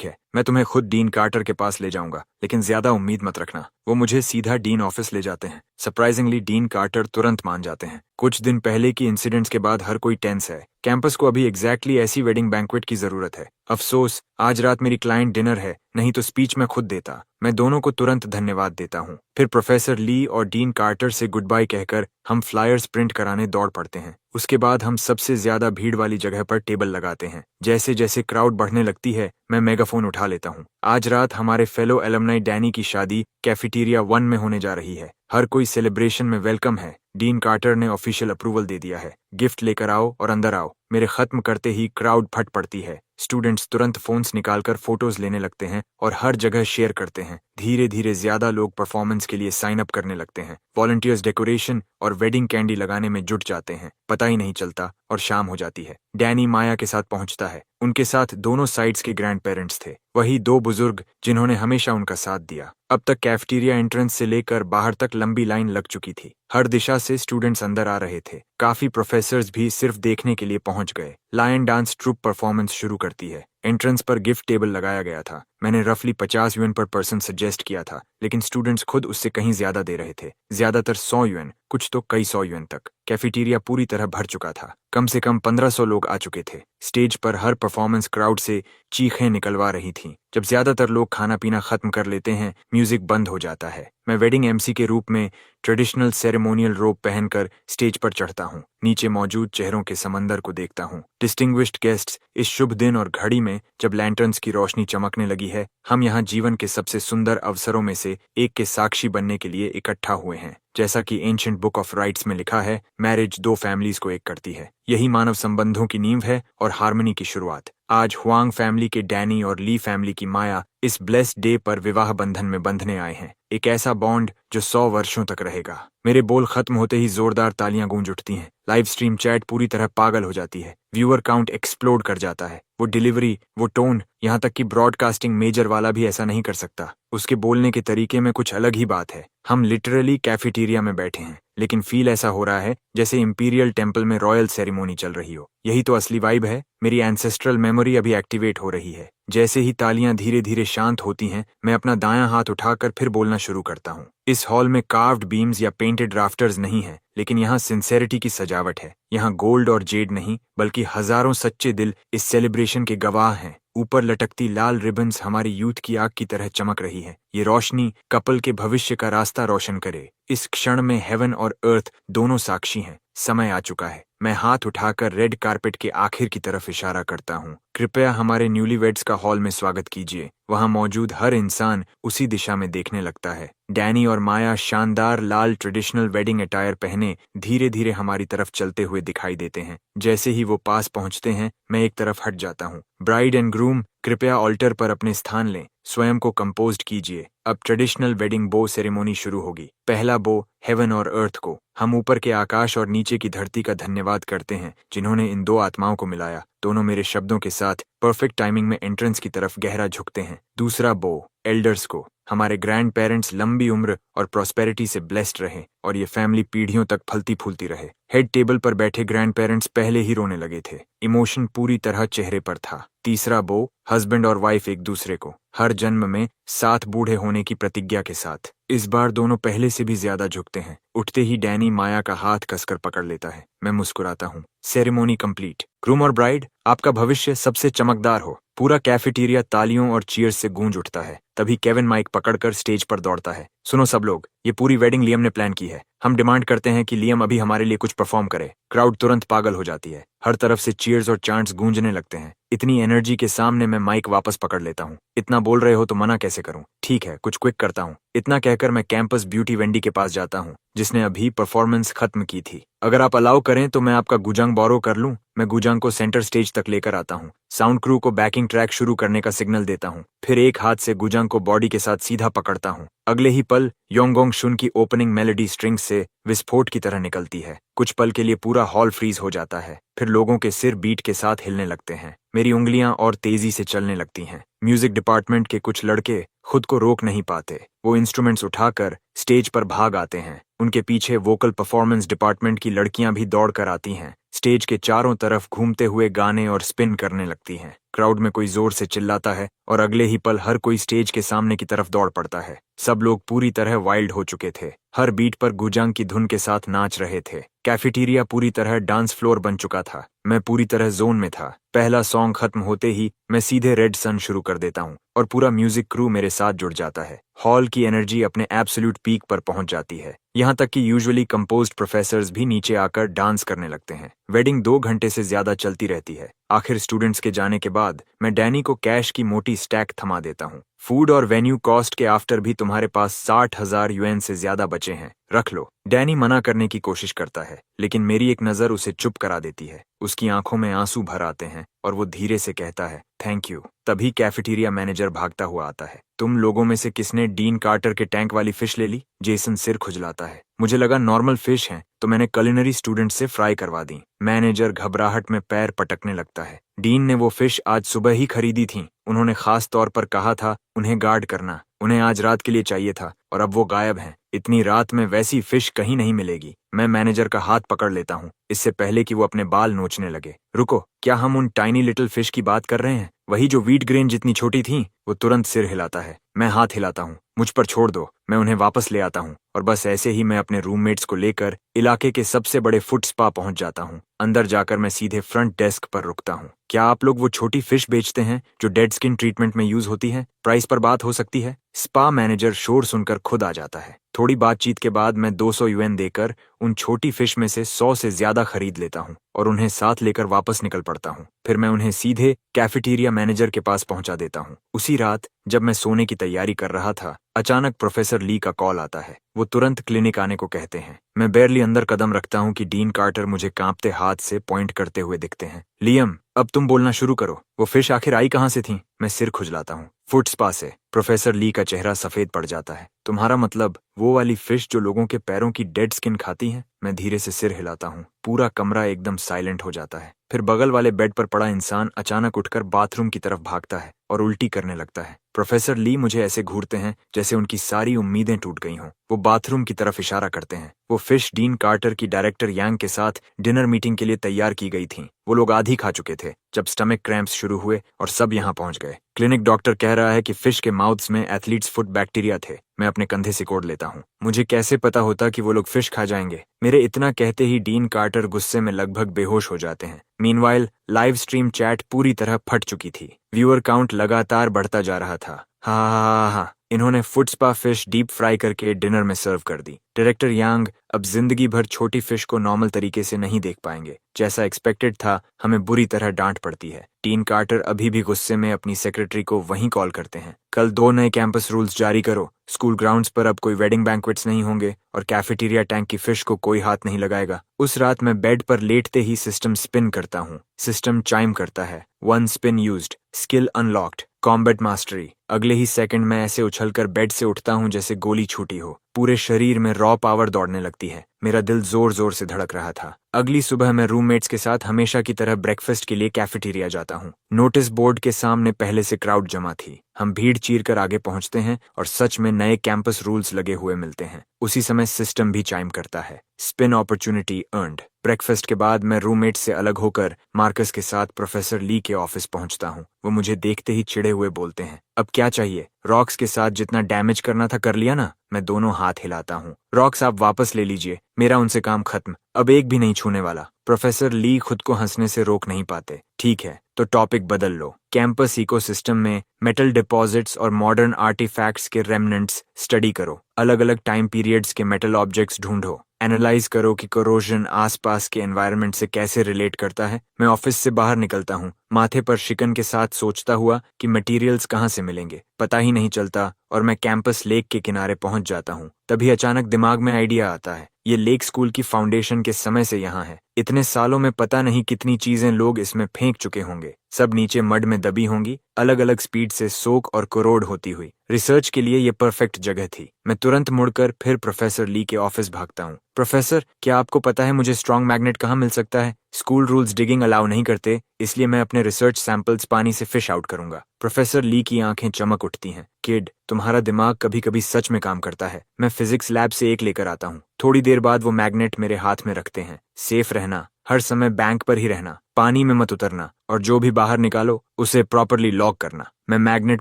है, मैं तुम्हें खुद डीन कार्टर के पास ले जाऊंगा, लेकिन ज्यादा उम्मीद मत रखना। वो मुझे सीधा डीन ऑफिस ले जाते हैं। सरप्राइजिंगली डीन कार्टर तुरंत मान जाते हैं। कुछ दिन पहले की इंसिडेंट्स के बाद हर कोई टेंस है। कैंपस को अभी एग्जैक्टली ऐसी वेडिंग बैंक्वेट की जरूरत है। अफसोस, आज रात मेरी क्लाइंट डिनर है, नहीं तो स्पीच मैं खुद देता। मैं दोनों को तुरंत धन्यवाद देता हूँ। फिर प्रोफेसर ली और डीन कार्टर से गुड बाय कहकर हम फ्लायर्स प्रिंट कराने दौड़ पड़ते हैं। उसके बाद हम सबसे ज्यादा भीड़ वाली जगह पर टेबल लगाते हैं। जैसे जैसे क्राउड बढ़ने लगती है, मैं मेगाफोन उठा लेता हूँ। आज रात हमारे फेलो एलुमनाई डैनी की शादी कैफेटेरिया 1 में होने जा रही है। हर कोई सेलिब्रेशन में वेलकम है। डीन कार्टर ने ऑफिशियल अप्रूवल दे दिया है। गिफ्ट लेकर आओ और अंदर आओ। मेरे खत्म करते ही क्राउड फट पड़ती है। स्टूडेंट्स तुरंत फोन्स निकालकर फोटोज लेने लगते हैं और हर जगह शेयर करते हैं। धीरे धीरे ज्यादा लोग परफॉर्मेंस के लिए साइन अप करने लगते हैं। वॉलंटियर्स डेकोरेशन और वेडिंग कैंडी लगाने में जुट जाते हैं। पता ही नहीं चलता और शाम हो जाती है। डैनी माया के साथ पहुंचता है। उनके साथ दोनों साइड्स के ग्रैंड पेरेंट्स थे, वही दो बुजुर्ग जिन्होंने हमेशा उनका साथ दिया। अब तक कैफेटेरिया एंट्रेंस से लेकर बाहर तक लंबी लाइन लग चुकी थी। हर दिशा से स्टूडेंट्स अंदर आ रहे थे। काफी प्रोफेसर्स भी सिर्फ देखने के लिए पहुंच गए। लायन डांस ट्रूप परफॉर्मेंस शुरू करती है। एंट्रेंस पर गिफ्ट टेबल लगाया गया था। मैंने रफली 50 यूएन पर पर्सन सजेस्ट किया था, लेकिन स्टूडेंट्स खुद उससे कहीं ज्यादा दे रहे थे। ज्यादातर 100 यूएन, कुछ तो कई 100 यूएन तक। कैफेटेरिया पूरी तरह भर चुका था। कम से कम 1500 लोग आ चुके थे। स्टेज पर हर परफॉर्मेंस क्राउड से चीखें निकलवा रही थीं। जब ज्यादातर लोग खाना पीना खत्म कर लेते हैं, म्यूजिक बंद हो जाता है। मैं वेडिंग एमसी के रूप में ट्रेडिशनल सेरेमोनियल रोब पहनकर स्टेज पर चढ़ता हूँ। नीचे मौजूद चेहरों के समंदर को देखता हूँ। डिस्टिंग्विश्ड गेस्ट्स, इस शुभ दिन और घड़ी में जब लैंटर्न्स की रोशनी चमकने लगी है, हम यहाँ जीवन के सबसे सुंदर अवसरों में से एक के साक्षी बनने के लिए इकट्ठा हुए हैं। जैसा कि एंशिएंट बुक ऑफ राइट्स में लिखा है, मैरिज दो फैमिलीज को एक करती है। यही मानव संबंधों की नींव है और हार्मनी की शुरुआत। आज हुआंग फैमिली के डैनी और ली फैमिली की माया इस ब्लेस्ड डे पर विवाह बंधन में बंधने आए हैं। एक ऐसा बॉन्ड जो 100 वर्षों तक रहेगा। मेरे बोल खत्म होते ही जोरदार तालियां गूंज उठती हैं। लाइव स्ट्रीम चैट पूरी तरह पागल हो जाती है। व्यूअर काउंट एक्सप्लोड कर जाता है। वो डिलीवरी, वो टोन, यहाँ तक कि ब्रॉडकास्टिंग मेजर वाला भी ऐसा नहीं कर सकता। उसके बोलने के तरीके में कुछ अलग ही बात है। हम लिटरली कैफेटेरिया में बैठे हैं, लेकिन फील ऐसा हो रहा है जैसे इंपीरियल टेम्पल में रॉयल सेरेमोनी चल रही हो। यही तो असली वाइब है। मेरी एंसेस्ट्रल मेमोरी अभी एक्टिवेट हो रही है। जैसे ही तालियां धीरे धीरे शांत होती हैं, मैं अपना दायां हाथ उठाकर फिर बोलना शुरू करता हूँ। इस हॉल में कार्व्ड बीम्स या पेंटेड राफ्टर्स नहीं है, लेकिन यहाँ सिंसेरिटी की सजावट है। यहाँ गोल्ड और जेड नहीं, बल्कि हजारों सच्चे दिल इस सेलिब्रेशन के गवाह हैं। ऊपर लटकती लाल रिबन्स हमारी यूथ की आग की तरह चमक रही है। ये रोशनी कपल के भविष्य का रास्ता रोशन करे। इस क्षण में हेवन और अर्थ दोनों साक्षी हैं। समय आ चुका है। मैं हाथ उठाकर रेड कारपेट के आखिर की तरफ इशारा करता हूँ। कृपया हमारे न्यूलीवेड्स का हॉल में स्वागत कीजिए। वहाँ मौजूद हर इंसान उसी दिशा में देखने लगता है। डैनी और माया शानदार लाल ट्रेडिशनल वेडिंग अटायर पहने धीरे धीरे हमारी तरफ चलते हुए दिखाई देते हैं। जैसे ही वो पास पहुंचते हैं, मैं एक तरफ हट जाता हूँ। ब्राइड एंड ग्रूम, कृपया ऑल्टर पर अपने स्थान लें। स्वयं को कंपोज्ड कीजिए। अब ट्रेडिशनल वेडिंग बो सेरेमोनी शुरू होगी। पहला बो हेवन और अर्थ को। हम ऊपर के आकाश और नीचे की धरती का धन्यवाद करते हैं, जिन्होंने इन दो आत्माओं को मिलाया। दोनों मेरे शब्दों के साथ परफेक्ट टाइमिंग में एंट्रेंस की तरफ गहरा झुकते हैं। दूसरा बो एल्डर्स को। हमारे ग्रैंड पेरेंट्स लंबी उम्र और प्रॉस्पेरिटी से ब्लेस्ड रहे और ये फैमिली पीढ़ियों तक फलती फूलती रहे। हेड टेबल पर बैठे ग्रैंड पेरेंट्स पहले ही रोने लगे थे। इमोशन पूरी तरह चेहरे पर था। तीसरा बो हस्बैंड और वाइफ एक दूसरे को, हर जन्म में साथ बूढ़े होने की प्रतिज्ञा के साथ। इस बार दोनों पहले से भी ज्यादा झुकते हैं। उठते ही डैनी माया का हाथ कसकर पकड़ लेता है। मैं मुस्कुराता हूँ। Ceremony complete. ग्रूम और ब्राइड, आपका भविष्य सबसे चमकदार हो। पूरा कैफेटेरिया तालियों और चीयर्स से गूंज उठता है। तभी केविन माइक पकड़कर स्टेज पर दौड़ता है। सुनो सब लोग, ये पूरी वेडिंग लियम ने प्लान की है। हम डिमांड करते हैं कि लियम अभी हमारे लिए कुछ परफॉर्म करे। क्राउड तुरंत पागल हो जाती है। हर तरफ से चीयर्स और चांट्स गूंजने लगते हैं। इतनी एनर्जी के सामने मैं माइक वापस पकड़ लेता हूँ। इतना बोल रहे हो तो मना कैसे करूँ? ठीक है, कुछ क्विक करता हूँ। इतना कहकर मैं कैंपस ब्यूटी वेंडी के पास जाता हूँ, जिसने अभी परफॉर्मेंस खत्म की थी। अगर आप अलाउ करें तो मैं आपका गुजांग बोरो कर लूं। मैं गुजांग को सेंटर स्टेज तक लेकर आता हूँ। साउंड क्रू को बैकिंग ट्रैक शुरू करने का सिग्नल देता हूँ। फिर एक हाथ से गुजांग को बॉडी के साथ सीधा पकड़ता हूँ। अगले ही पल योंगोंग शुन की ओपनिंग मेलोडी स्ट्रिंग्स से विस्फोट की तरह निकलती है। कुछ पल के लिए पूरा हॉल फ्रीज हो जाता है। फिर लोगों के सिर बीट के साथ हिलने लगते हैं। मेरी उंगलियां और तेजी से चलने लगती हैं। म्यूजिक डिपार्टमेंट के कुछ लड़के खुद को रोक नहीं पाते। वो इंस्ट्रूमेंट्स उठाकर स्टेज पर भाग आते हैं। उनके पीछे वोकल परफॉर्मेंस डिपार्टमेंट की लड़कियां भी दौड़ कर आती हैं। स्टेज के चारों तरफ घूमते हुए गाने और स्पिन करने लगती हैं। क्राउड में कोई जोर से चिल्लाता है और अगले ही पल हर कोई स्टेज के सामने की तरफ दौड़ पड़ता है। सब लोग पूरी तरह वाइल्ड हो चुके थे, हर बीट पर गुजांग की धुन के साथ नाच रहे थे। कैफेटेरिया पूरी तरह डांस फ्लोर बन चुका था। मैं पूरी तरह जोन में था। पहला सॉन्ग खत्म होते ही मैं सीधे रेड सन शुरू कर देता हूँ और पूरा म्यूजिक क्रू मेरे साथ जुड़ जाता है। हॉल की एनर्जी अपने एब्सोल्यूट पीक पर पहुंच जाती है, यहाँ तक कि यूजुअली कंपोज्ड प्रोफेसर्स भी नीचे आकर डांस करने लगते हैं। वेडिंग 2 घंटे से ज्यादा चलती रहती है। आखिर स्टूडेंट्स के जाने के बाद मैं डैनी को कैश की मोटी स्टैक थमा देता हूँ। फूड और वेन्यू कॉस्ट के आफ्टर भी तुम्हारे पास 60,000 यूएन से ज्यादा बचे हैं, रख लो। डैनी मना करने की कोशिश करता है, लेकिन मेरी एक नजर उसे चुप करा देती है। उसकी आंखों में आंसू भर आते हैं और वो धीरे से कहता है, थैंक यू। तभी कैफेटेरिया मैनेजर भागता हुआ आता है। तुम लोगों में से किसने डीन कार्टर के टैंक वाली फिश ले ली? जेसन सिर खुजलाता है। मुझे लगा नॉर्मल फिश हैं, तो मैंने कुलिनरी स्टूडेंट से फ्राई करवा दी। मैनेजर घबराहट में पैर पटकने लगता है। डीन ने वो फिश आज सुबह ही खरीदी थी। उन्होंने खास तौर पर कहा था उन्हें गार्ड करना। उन्हें आज रात के लिए चाहिए था और अब वो गायब हैं। इतनी रात में वैसी फिश कहीं नहीं मिलेगी। मैं मैनेजर का हाथ पकड़ लेता हूँ, इससे पहले कि वो अपने बाल नोचने लगे। रुको, क्या हम उन टाइनी लिटिल फिश की बात कर रहे हैं? वही जो व्हीट ग्रेन जितनी छोटी थी? वो तुरंत सिर हिलाता है। मैं हाथ हिलाता हूँ, मुझ पर छोड़ दो, मैं उन्हें वापस ले आता हूँ। और बस ऐसे ही मैं अपने रूममेट्स को लेकर इलाके के सबसे बड़े फुट स्पा पहुंच जाता हूँ। अंदर जाकर मैं सीधे फ्रंट डेस्क पर रुकता हूँ। क्या आप लोग वो छोटी फिश बेचते हैं जो डेड स्किन ट्रीटमेंट में यूज होती है? प्राइस पर बात हो सकती है? स्पा मैनेजर शोर सुनकर खुद आ जाता है। थोड़ी बातचीत के बाद मैं 200 यूएन देकर उन छोटी फिश में से 100 से ज्यादा खरीद लेता हूँ और उन्हें साथ लेकर वापस निकल पड़ता हूँ। फिर मैं उन्हें सीधे कैफेटेरिया मैनेजर के पास पहुंचा देता हूँ। उसी रात जब मैं सोने की तैयारी कर रहा था, अचानक प्रोफेसर ली का कॉल आता है। वो तुरंत क्लिनिक आने को कहते हैं। मैं बैरली अंदर कदम रखता हूँ कि डीन कार्टर मुझे कांपते हाथ से पॉइंट करते हुए दिखते हैं। लियम, अब तुम बोलना शुरू करो। वो फिश आखिर आई कहाँ से थी? मैं सिर खुजलाता हूँ। फुट स्पा से। प्रोफेसर ली का चेहरा सफेद पड़ जाता है। तुम्हारा मतलब वो वाली फिश जो लोगों के पैरों की डेड स्किन खाती है? मैं धीरे से सिर हिलाता हूँ। पूरा कमरा एकदम साइलेंट हो जाता है। फिर बगल वाले बेड पर पड़ा इंसान अचानक उठकर बाथरूम की तरफ भागता है और उल्टी करने लगता है। प्रोफेसर ली मुझे ऐसे घूरते हैं जैसे उनकी सारी उम्मीदें टूट गई हों। वो बाथरूम की तरफ इशारा करते हैं। वो फिश डीन कार्टर की डायरेक्टर यांग के साथ डिनर मीटिंग के लिए तैयार की गई थी। वो लोग आधी खा चुके थे जब स्टमक क्रैम्प्स शुरू हुए और सब यहाँ पहुंच गए। क्लिनिक डॉक्टर कह रहा है कि फिश के माउथ्स में एथलीट्स फुट बैक्टीरिया थे। मैं अपने कंधे से कोड़ लेता हूँ। मुझे कैसे पता होता कि वो लोग फिश खा जाएंगे? मेरे इतना कहते ही डीन कार्टर गुस्से में लगभग बेहोश हो जाते हैं। मीनवाइल लाइव स्ट्रीम चैट पूरी तरह फट चुकी थी। व्यूअर काउंट लगातार बढ़ता जा रहा था। हाँ, इन्होंने foot spa fish deep fry करके डिनर में सर्व कर दी। डायरेक्टर यांग अब जिंदगी भर छोटी फिश को नॉर्मल तरीके से नहीं देख पाएंगे। जैसा एक्सपेक्टेड था, हमें बुरी तरह डांट पड़ती है। डीन कार्टर अभी भी गुस्से में अपनी सेक्रेटरी को वहीं कॉल करते हैं। कल 2 नए कैंपस रूल्स जारी करो। स्कूल ग्राउंड्स पर अब कोई वेडिंग बैंक्वेट्स नहीं होंगे और कैफेटेरिया टैंक की फिश को कोई हाथ नहीं लगाएगा। उस रात मैं बेड पर लेटते ही सिस्टम स्पिन करता हूँ। सिस्टम चाइम करता है। 1 spin used, skill unlocked, combat mastery. अगले ही सेकंड में ऐसे उछलकर बेड से उठता हूँ जैसे गोली छूटी हो। पूरे शरीर में रॉ पावर दौड़ने लगती है। मेरा दिल जोर जोर से धड़क रहा था। अगली सुबह मैं रूममेट्स के साथ हमेशा की तरह ब्रेकफास्ट के लिए कैफेटेरिया जाता हूँ। नोटिस बोर्ड के सामने पहले से क्राउड जमा थी। हम भीड़ चीर कर आगे पहुंचते हैं और सच में नए कैंपस रूल्स लगे हुए मिलते हैं। उसी समय सिस्टम भी चाइम करता है। Spin opportunity earned. ब्रेकफास्ट के बाद मैं रूममेट से अलग होकर मार्कस के साथ प्रोफेसर ली के ऑफिस पहुंचता हूँ। वो मुझे देखते ही चिढ़े हुए बोलते हैं, अब क्या चाहिए? रॉक्स के साथ जितना डैमेज करना था कर लिया ना? मैं दोनों हाथ हिलाता हूँ। रॉक्स आप वापस ले लीजिए, मेरा उनसे काम खत्म, अब एक भी नहीं छूने वाला। प्रोफेसर ली खुद को हंसने से रोक नहीं पाते। ठीक है, तो टॉपिक बदल लो। कैंपस इकोसिस्टम में मेटल डिपॉजिट्स और मॉडर्न आर्टिफैक्ट्स के रेमनेंट्स स्टडी करो। अलग अलग टाइम पीरियड्स के मेटल ऑब्जेक्ट्स ढूंढो। एनालाइज करो कि कोरोजन आसपास के एनवायरनमेंट से कैसे रिलेट करता है। मैं ऑफिस से बाहर निकलता हूँ, माथे पर शिकन के साथ सोचता हुआ कि मटेरियल्स कहाँ से मिलेंगे। पता ही नहीं चलता और मैं कैंपस लेक के किनारे पहुंच जाता हूँ। तभी अचानक दिमाग में आइडिया आता है। ये लेक स्कूल की फाउंडेशन के समय से यहाँ है। इतने सालों में पता नहीं कितनी चीजें लोग इसमें फेंक चुके होंगे। सब नीचे मड में दबी होंगी, अलग अलग स्पीड से सोक और कोरोड होती हुई। रिसर्च के लिए ये परफेक्ट जगह थी। मैं तुरंत मुड़कर फिर प्रोफेसर ली के ऑफिस भागता हूँ। प्रोफेसर, क्या आपको पता है मुझे स्ट्रॉन्ग मैग्नेट कहाँ मिल सकता है? स्कूल रूल्स डिगिंग अलाउ नहीं करते, इसलिए मैं अपने रिसर्च सैंपल्स पानी से फिश आउट करूंगा। प्रोफेसर ली की आंखें चमक उठती हैं। किड, तुम्हारा दिमाग कभी कभी सच में काम करता है। मैं फिजिक्स लैब से एक लेकर आता हूँ। थोड़ी देर बाद वो मैग्नेट मेरे हाथ में रखते हैं। सेफ रहना, हर समय बैंक पर ही रहना, पानी में मत उतरना और जो भी बाहर निकालो उसे प्रॉपरली लॉक करना। मैं मैग्नेट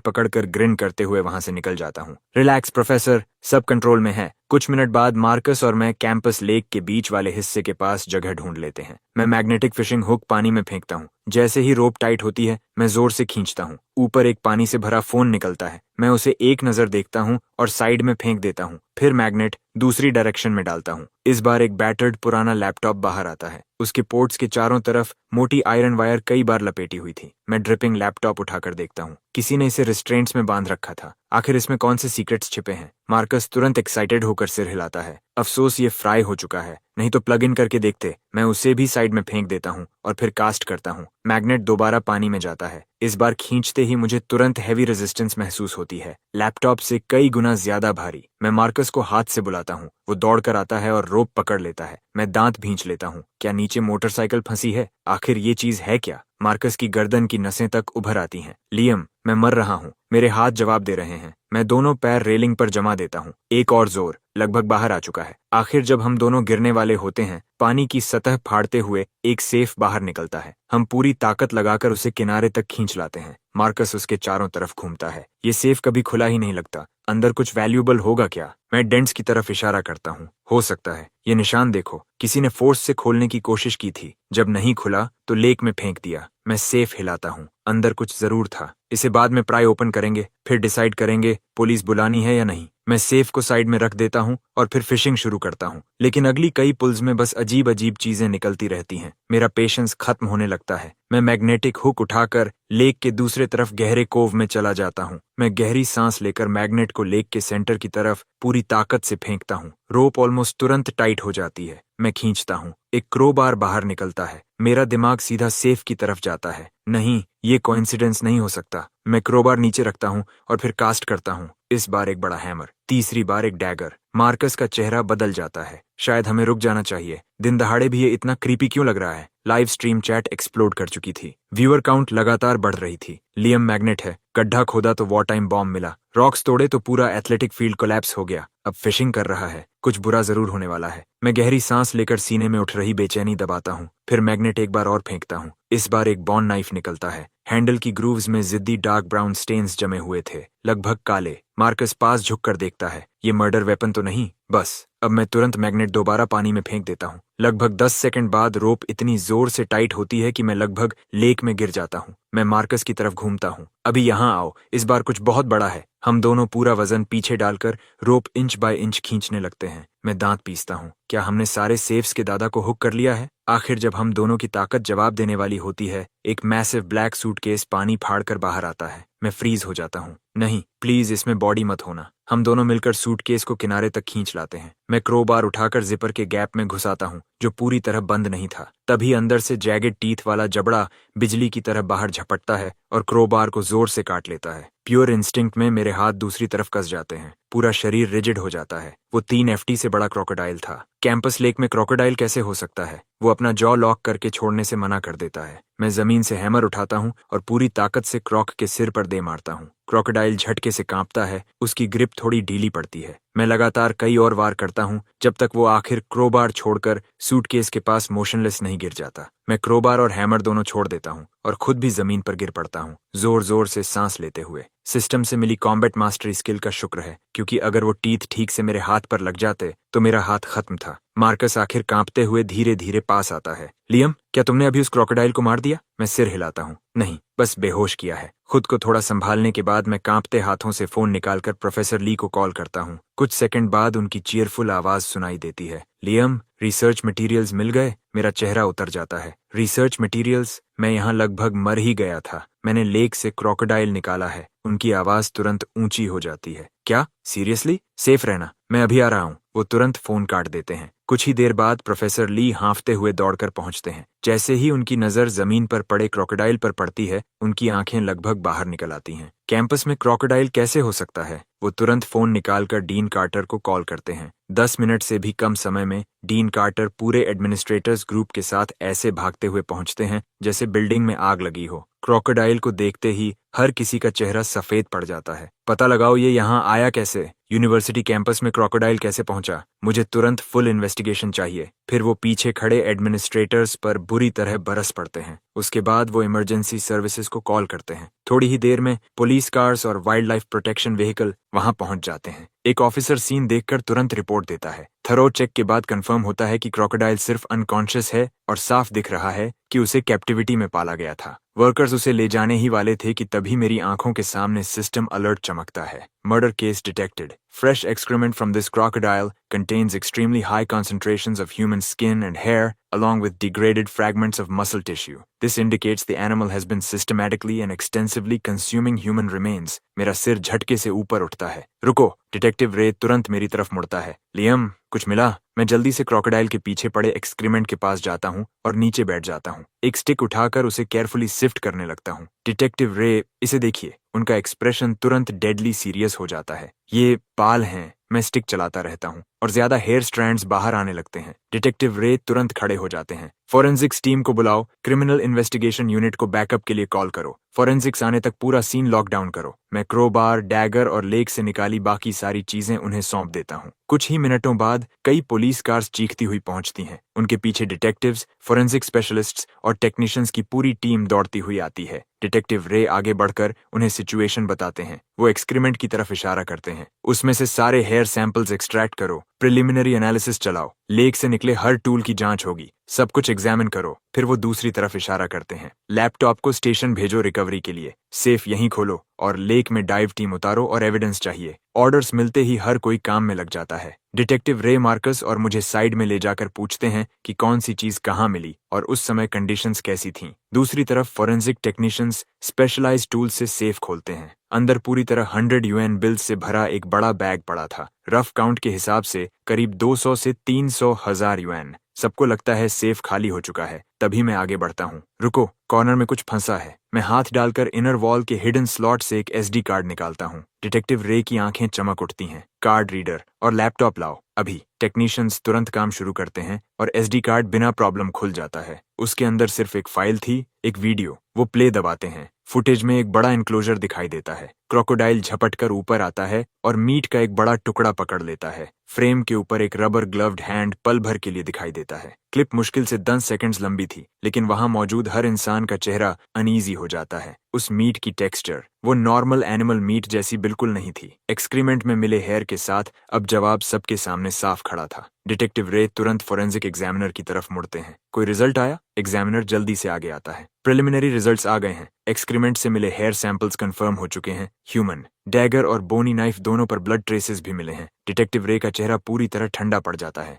पकड़कर ग्रिन करते हुए वहां से निकल जाता हूँ। रिलैक्स प्रोफेसर, सब कंट्रोल में है। कुछ मिनट बाद मार्कस और मैं कैंपस लेक के बीच वाले हिस्से के पास जगह ढूंढ लेते हैं। मैं मैग्नेटिक फिशिंग हुक पानी में फेंकता हूँ। जैसे ही रोप टाइट होती है मैं जोर से खींचता हूँ। ऊपर एक पानी से भरा फोन निकलता है। मैं उसे एक नजर देखता हूँ और साइड में फेंक देता हूँ। फिर मैग्नेट दूसरी डायरेक्शन में डालता हूँ। इस बार एक बैटर्ड पुराना लैपटॉप बाहर आता है। उसके पोर्ट्स के चारों तरफ मोटी आयरन वायर कई बार लपेटी हुई थी। मैं ड्रिपिंग लैपटॉप उठाकर देखता हूँ। किसी ने इसे रिस्ट्रेंट्स में बांध रखा था। आखिर इसमें कौन से सीक्रेट्स छिपे हैं? मार्कस तुरंत एक्साइटेड होकर सिर हिलाता है। अफसोस ये फ्राई हो चुका है, नहीं तो प्लग इन करके देखते। मैं उसे भी साइड में फेंक देता हूँ और फिर कास्ट करता हूँ। मैग्नेट दोबारा पानी में जाता है। इस बार खींचते ही मुझे तुरंत हैवी रेजिस्टेंस महसूस होती है, लैपटॉप से कई गुना ज्यादा भारी। मैं मार्कस को हाथ से बुलाता हूँ। वो दौड़कर आता है और रोप पकड़ लेता है। मैं दांत भींच लेता हूँ। क्या नीचे मोटरसाइकिल फंसी है? आखिर ये चीज है क्या? मार्कस की गर्दन की नसें तक उभर आती हैं। लियम, मैं मर रहा हूँ। मेरे हाथ जवाब दे रहे हैं। मैं दोनों पैर रेलिंग पर जमा देता हूँ। एक और जोर, लगभग बाहर आ चुका है। आखिर जब हम दोनों गिरने वाले होते हैं, पानी की सतह फाड़ते हुए एक सेफ बाहर निकलता है। हम पूरी ताकत लगाकर उसे किनारे तक खींच लाते हैं। मार्कस उसके चारों तरफ घूमता है। ये सेफ कभी खुला ही नहीं लगता। अंदर कुछ वैल्यूएबल होगा क्या? मैं डेंट्स की तरफ इशारा करता हूँ। हो सकता है। ये निशान देखो, किसी ने फोर्स से खोलने की कोशिश की थी। जब नहीं खुला तो लेक में फेंक दिया। मैं सेफ हिलाता हूँ। अंदर कुछ जरूर था। इसे बाद में प्राय ओपन करेंगे, फिर डिसाइड करेंगे पुलिस बुलानी है या नहीं। मैं सेफ को साइड में रख देता हूँ और फिर फिशिंग शुरू करता हूँ। लेकिन अगली कई पुल्स में बस अजीब अजीब चीजें निकलती रहती हैं। मेरा पेशेंस खत्म होने लगता है। मैं मैग्नेटिक हुक उठाकर लेक के दूसरे तरफ गहरे कोव में चला जाता हूँ। मैं गहरी सांस लेकर मैग्नेट को लेक के सेंटर की तरफ पूरी ताकत से फेंकता हूँ। रोप ऑलमोस्ट तुरंत टाइट हो जाती है। मैं खींचता हूँ। एक क्रोबार बाहर निकलता है। मेरा दिमाग सीधा सेफ की तरफ जाता है। नहीं, ये कोइंसिडेंस नहीं हो सकता। मैं क्रोबार नीचे रखता हूँ और फिर कास्ट करता हूँ। इस बार एक बड़ा हैमर, तीसरी बार एक डैगर। मार्कस का चेहरा बदल जाता है। शायद हमें रुक जाना चाहिए। दिन दहाड़े भी ये इतना क्रीपी क्यों लग रहा है? लाइव स्ट्रीम चैट एक्सप्लोड कर चुकी थी। व्यूअर काउंट लगातार बढ़ रही थी। लियम मैग्नेट है। गड्ढा खोदा तो वॉर टाइम बॉम्ब मिला। रॉक्स तोड़े तो पूरा एथलेटिक फील्ड कोलैप्स हो गया। अब फिशिंग कर रहा है। कुछ बुरा जरूर होने वाला है। मैं गहरी सांस लेकर सीने में उठ रही बेचैनी दबाता हूँ। फिर मैग्नेट एक बार और फेंकता हूँ। इस बार एक बॉन नाइफ निकलता है। हैंडल की ग्रूव्स में जिद्दी डार्क ब्राउन स्टेन्स जमे हुए थे, लगभग काले। मार्कस पास झुककर देखता है। ये मर्डर वेपन तो नहीं? बस अब मैं तुरंत मैग्नेट दोबारा पानी में फेंक देता हूँ। लगभग 10 सेकंड बाद रोप इतनी जोर से टाइट होती है कि मैं लगभग लेक में गिर जाता हूँ। मैं मार्कस की तरफ घूमता हूँ। अभी यहाँ आओ, इस बार कुछ बहुत बड़ा है। हम दोनों पूरा वजन पीछे डालकर रोप इंच बाय इंच खींचने लगते हैं। मैं दांत पीसता हूँ। क्या हमने सारे सेफ्स के दादा को हुक कर लिया है? आखिर जब हम दोनों की ताकत जवाब देने वाली होती है, एक मैसिव ब्लैक सूटकेस पानी फाड़कर बाहर आता है। मैं फ्रीज हो जाता हूँ। नहीं, प्लीज इसमें बॉडी मत होना। हम दोनों मिलकर सूटकेस को किनारे तक खींच लाते हैं। मैं क्रोबार उठाकर जिपर के गैप में घुसाता हूँ, जो पूरी तरह बंद नहीं था। तभी अंदर से जैगेड टीथ वाला जबड़ा बिजली की तरह बाहर झपटता है और क्रोबार को जोर से काट लेता है। प्योर इंस्टिंक्ट में मेरे हाथ दूसरी तरफ कस जाते हैं। पूरा शरीर रिजिड हो जाता है। वो 3 FT से बड़ा क्रोकोडाइल था। कैंपस लेक में क्रोकोडाइल कैसे हो सकता है? वो अपना जॉ लॉक करके छोड़ने से मना कर देता है। मैं जमीन से हैमर उठाता हूँ और पूरी ताकत से क्रॉक के सिर पर दे मारता हूँ। क्रोकोडाइल झटके से कांपता है। उसकी ग्रिप थोड़ी ढीली पड़ती है। मैं लगातार कई और वार करता हूँ जब तक वो आखिर क्रोबार छोड़कर सूटकेस के पास मोशनलेस नहीं गिर जाता। मैं क्रोबार और हैमर दोनों छोड़ देता हूँ और खुद भी जमीन पर गिर पड़ता हूँ, जोर जोर से सांस लेते हुए। सिस्टम से मिली कॉम्बैट मास्टरी स्किल का शुक्र है, क्योंकि अगर वो टीथ ठीक से मेरे हाथ पर लग जाते तो मेरा हाथ खत्म था। मार्कस आखिर कांपते हुए धीरे धीरे पास आता है। लियम, क्या तुमने अभी उस क्रोकोडाइल को मार दिया? मैं सिर हिलाता हूँ। नहीं, बस बेहोश किया है। खुद को थोड़ा संभालने के बाद मैं कांपते हाथों से फोन निकालकर प्रोफेसर ली को कॉल करता हूँ। कुछ सेकंड बाद उनकी चीयरफुल आवाज सुनाई देती है। लियम, रिसर्च मटेरियल्स मिल गए? मेरा चेहरा उतर जाता है। Research materials? मैं यहाँ लगभग मर ही गया था। मैंने लेक से क्रोकोडाइल निकाला है। उनकी आवाज तुरंत ऊंची हो जाती है। क्या? सीरियसली? सेफ रहना, मैं अभी आ रहा हूँ। वो तुरंत फोन काट देते हैं। कुछ ही देर बाद प्रोफेसर ली हांफते हुए दौड़कर पहुंचते हैं। जैसे ही उनकी नजर जमीन पर पड़े क्रोकोडाइल पर पड़ती है, उनकी आंखें लगभग बाहर निकल आती हैं। कैंपस में क्रोकोडाइल कैसे हो सकता है? वो तुरंत फोन निकालकर डीन कार्टर को कॉल करते हैं। 10 मिनट से भी कम समय में डीन कार्टर पूरे एडमिनिस्ट्रेटर्स ग्रुप के साथ ऐसे भागते हुए पहुंचते हैं जैसे बिल्डिंग में आग लगी हो। क्रोकोडाइल को देखते ही हर किसी का चेहरा सफेद पड़ जाता है। पता लगाओ ये यहाँ आया कैसे? यूनिवर्सिटी कैंपस में क्रोकोडाइल कैसे पहुंचा? मुझे तुरंत फुल इन्वेस्टिगेशन चाहिए। फिर वो पीछे खड़े एडमिनिस्ट्रेटर्स पर बुरी तरह बरस पड़ते हैं। उसके बाद वो इमरजेंसी सर्विसेज को कॉल करते हैं। थोड़ी ही देर में पुलिस कार्स और वाइल्ड लाइफ प्रोटेक्शन व्हीकल वहां पहुंच जाते हैं। एक ऑफिसर सीन देखकर तुरंत रिपोर्ट देता है। थरो चेक के बाद कंफर्म होता है कि क्रोकोडाइल सिर्फ अनकॉन्शियस है और साफ दिख रहा है कि उसे कैप्टिविटी में पाला गया था। वर्कर्स उसे ले जाने ही वाले थे कि तभी मेरी आंखों के सामने सिस्टम अलर्ट चमकता है। Murder case detected. Fresh excrement from this crocodile contains extremely high concentrations of human skin and hair, along with degraded fragments of muscle tissue. This indicates the animal has been systematically and extensively consuming human remains. मेरा सिर झटके से ऊपर उठता है। रुको! Detective रे तुरंत मेरी तरफ मुड़ता है। लियम, कुछ मिला? मैं जल्दी से क्रोकोडाइल के पीछे पड़े एक्सक्रीमेंट के पास जाता हूँ और नीचे बैठ जाता हूँ। एक स्टिक उठाकर उसे केयरफुली सिफ्ट करने लगता हूँ। डिटेक्टिव रे, इसे देखिए। उनका एक्सप्रेशन तुरंत डेडली सीरियस हो जाता है। ये बाल हैं। मैं स्टिक चलाता रहता हूँ और ज्यादा हेयर स्ट्रैंड्स बाहर आने लगते हैं। डिटेक्टिव रे तुरंत खड़े हो जाते हैं। फॉरेंसिक्स टीम को बुलाओ। क्रिमिनल इन्वेस्टिगेशन यूनिट को बैकअप के लिए कॉल करो। फॉरेंसिक्स आने तक पूरा सीन लॉकडाउन करो। मैं क्रोबार, डैगर और लेक से निकाली बाकी सारी चीजें उन्हें सौंप देता हूँ। कुछ ही मिनटों बाद कई पुलिस कार्स चीखती हुई पहुंचती हैं। उनके पीछे डिटेक्टिव्स, फॉरेंसिक स्पेशलिस्ट्स और टेक्नीशियंस की पूरी टीम दौड़ती हुई आती है। डिटेक्टिव रे आगे बढ़कर उन्हें सिचुएशन बताते हैं। वो एक्सक्रीमेंट की तरफ इशारा करते हैं। उसमें से सारे हेयर सैंपल्स एक्सट्रैक्ट करो। प्रिलिमिनरी एनालिसिस चलाओ। लेक से निकले हर टूल की जांच होगी। सब कुछ एग्जामिन करो। फिर वो दूसरी तरफ इशारा करते हैं। लैपटॉप को स्टेशन भेजो रिकवरी के लिए। सेफ यहीं खोलो और लेक में डाइव टीम उतारो और एविडेंस चाहिए। ऑर्डर्स मिलते ही हर कोई काम में लग जाता है। डिटेक्टिव रे मार्कस और मुझे साइड में ले जाकर पूछते हैं कि कौन सी चीज कहाँ मिली और उस समय कंडीशंस कैसी थीं। दूसरी तरफ फॉरेंसिक टेक्नीशियंस स्पेशलाइज्ड टूल से सेफ खोलते हैं। अंदर पूरी तरह 100 यूएन बिल्स से भरा एक बड़ा बैग पड़ा था। रफ काउंट के हिसाब से करीब 200 से 300 हजार यूएन। सबको लगता है सेफ खाली हो चुका है। तभी मैं आगे बढ़ता हूँ। रुको, कॉर्नर में कुछ फंसा है। मैं हाथ डालकर इनर वॉल के हिडन स्लॉट से एक एसडी कार्ड निकालता हूँ। डिटेक्टिव रे की आंखें चमक उठती हैं। कार्ड रीडर और लैपटॉप लाओ अभी। टेक्नीशियंस तुरंत काम शुरू करते हैं और एसडी कार्ड बिना प्रॉब्लम खुल जाता है। उसके अंदर सिर्फ एक फाइल थी, एक वीडियो। वो प्ले दबाते हैं। फुटेज में एक बड़ा इनक्लोजर दिखाई देता है। क्रोकोडाइल झपटकर ऊपर आता है और मीट का एक बड़ा टुकड़ा पकड़ लेता है। फ्रेम के ऊपर एक रबर ग्लव्ड हैंड पल भर के लिए दिखाई देता है। क्लिप मुश्किल से 10 सेकंड्स लंबी थी, लेकिन वहां मौजूद हर इंसान का चेहरा अनईजी हो जाता है। उस मीट की टेक्सचर वो नॉर्मल एनिमल मीट जैसी बिल्कुल नहीं थी। एक्सक्रीमेंट में मिले हेयर के साथ अब जवाब सबके सामने साफ खड़ा था। डिटेक्टिव रे तुरंत फॉरेंसिक एग्जामिनर की तरफ मुड़ते हैं। कोई रिजल्ट आया? एग्जामिनर जल्दी से आगे आता है। प्रिलिमिनरी रिजल्ट्स आ गए हैं। एक्सक्रीमेंट से मिले हेयर सैंपल्स कंफर्म हो चुके हैं ह्यूमन। डैगर और बोनी नाइफ दोनों पर ब्लड ट्रेसेस भी मिले हैं। डिटेक्टिव रे का चेहरा पूरी तरह ठंडा पड़ जाता है।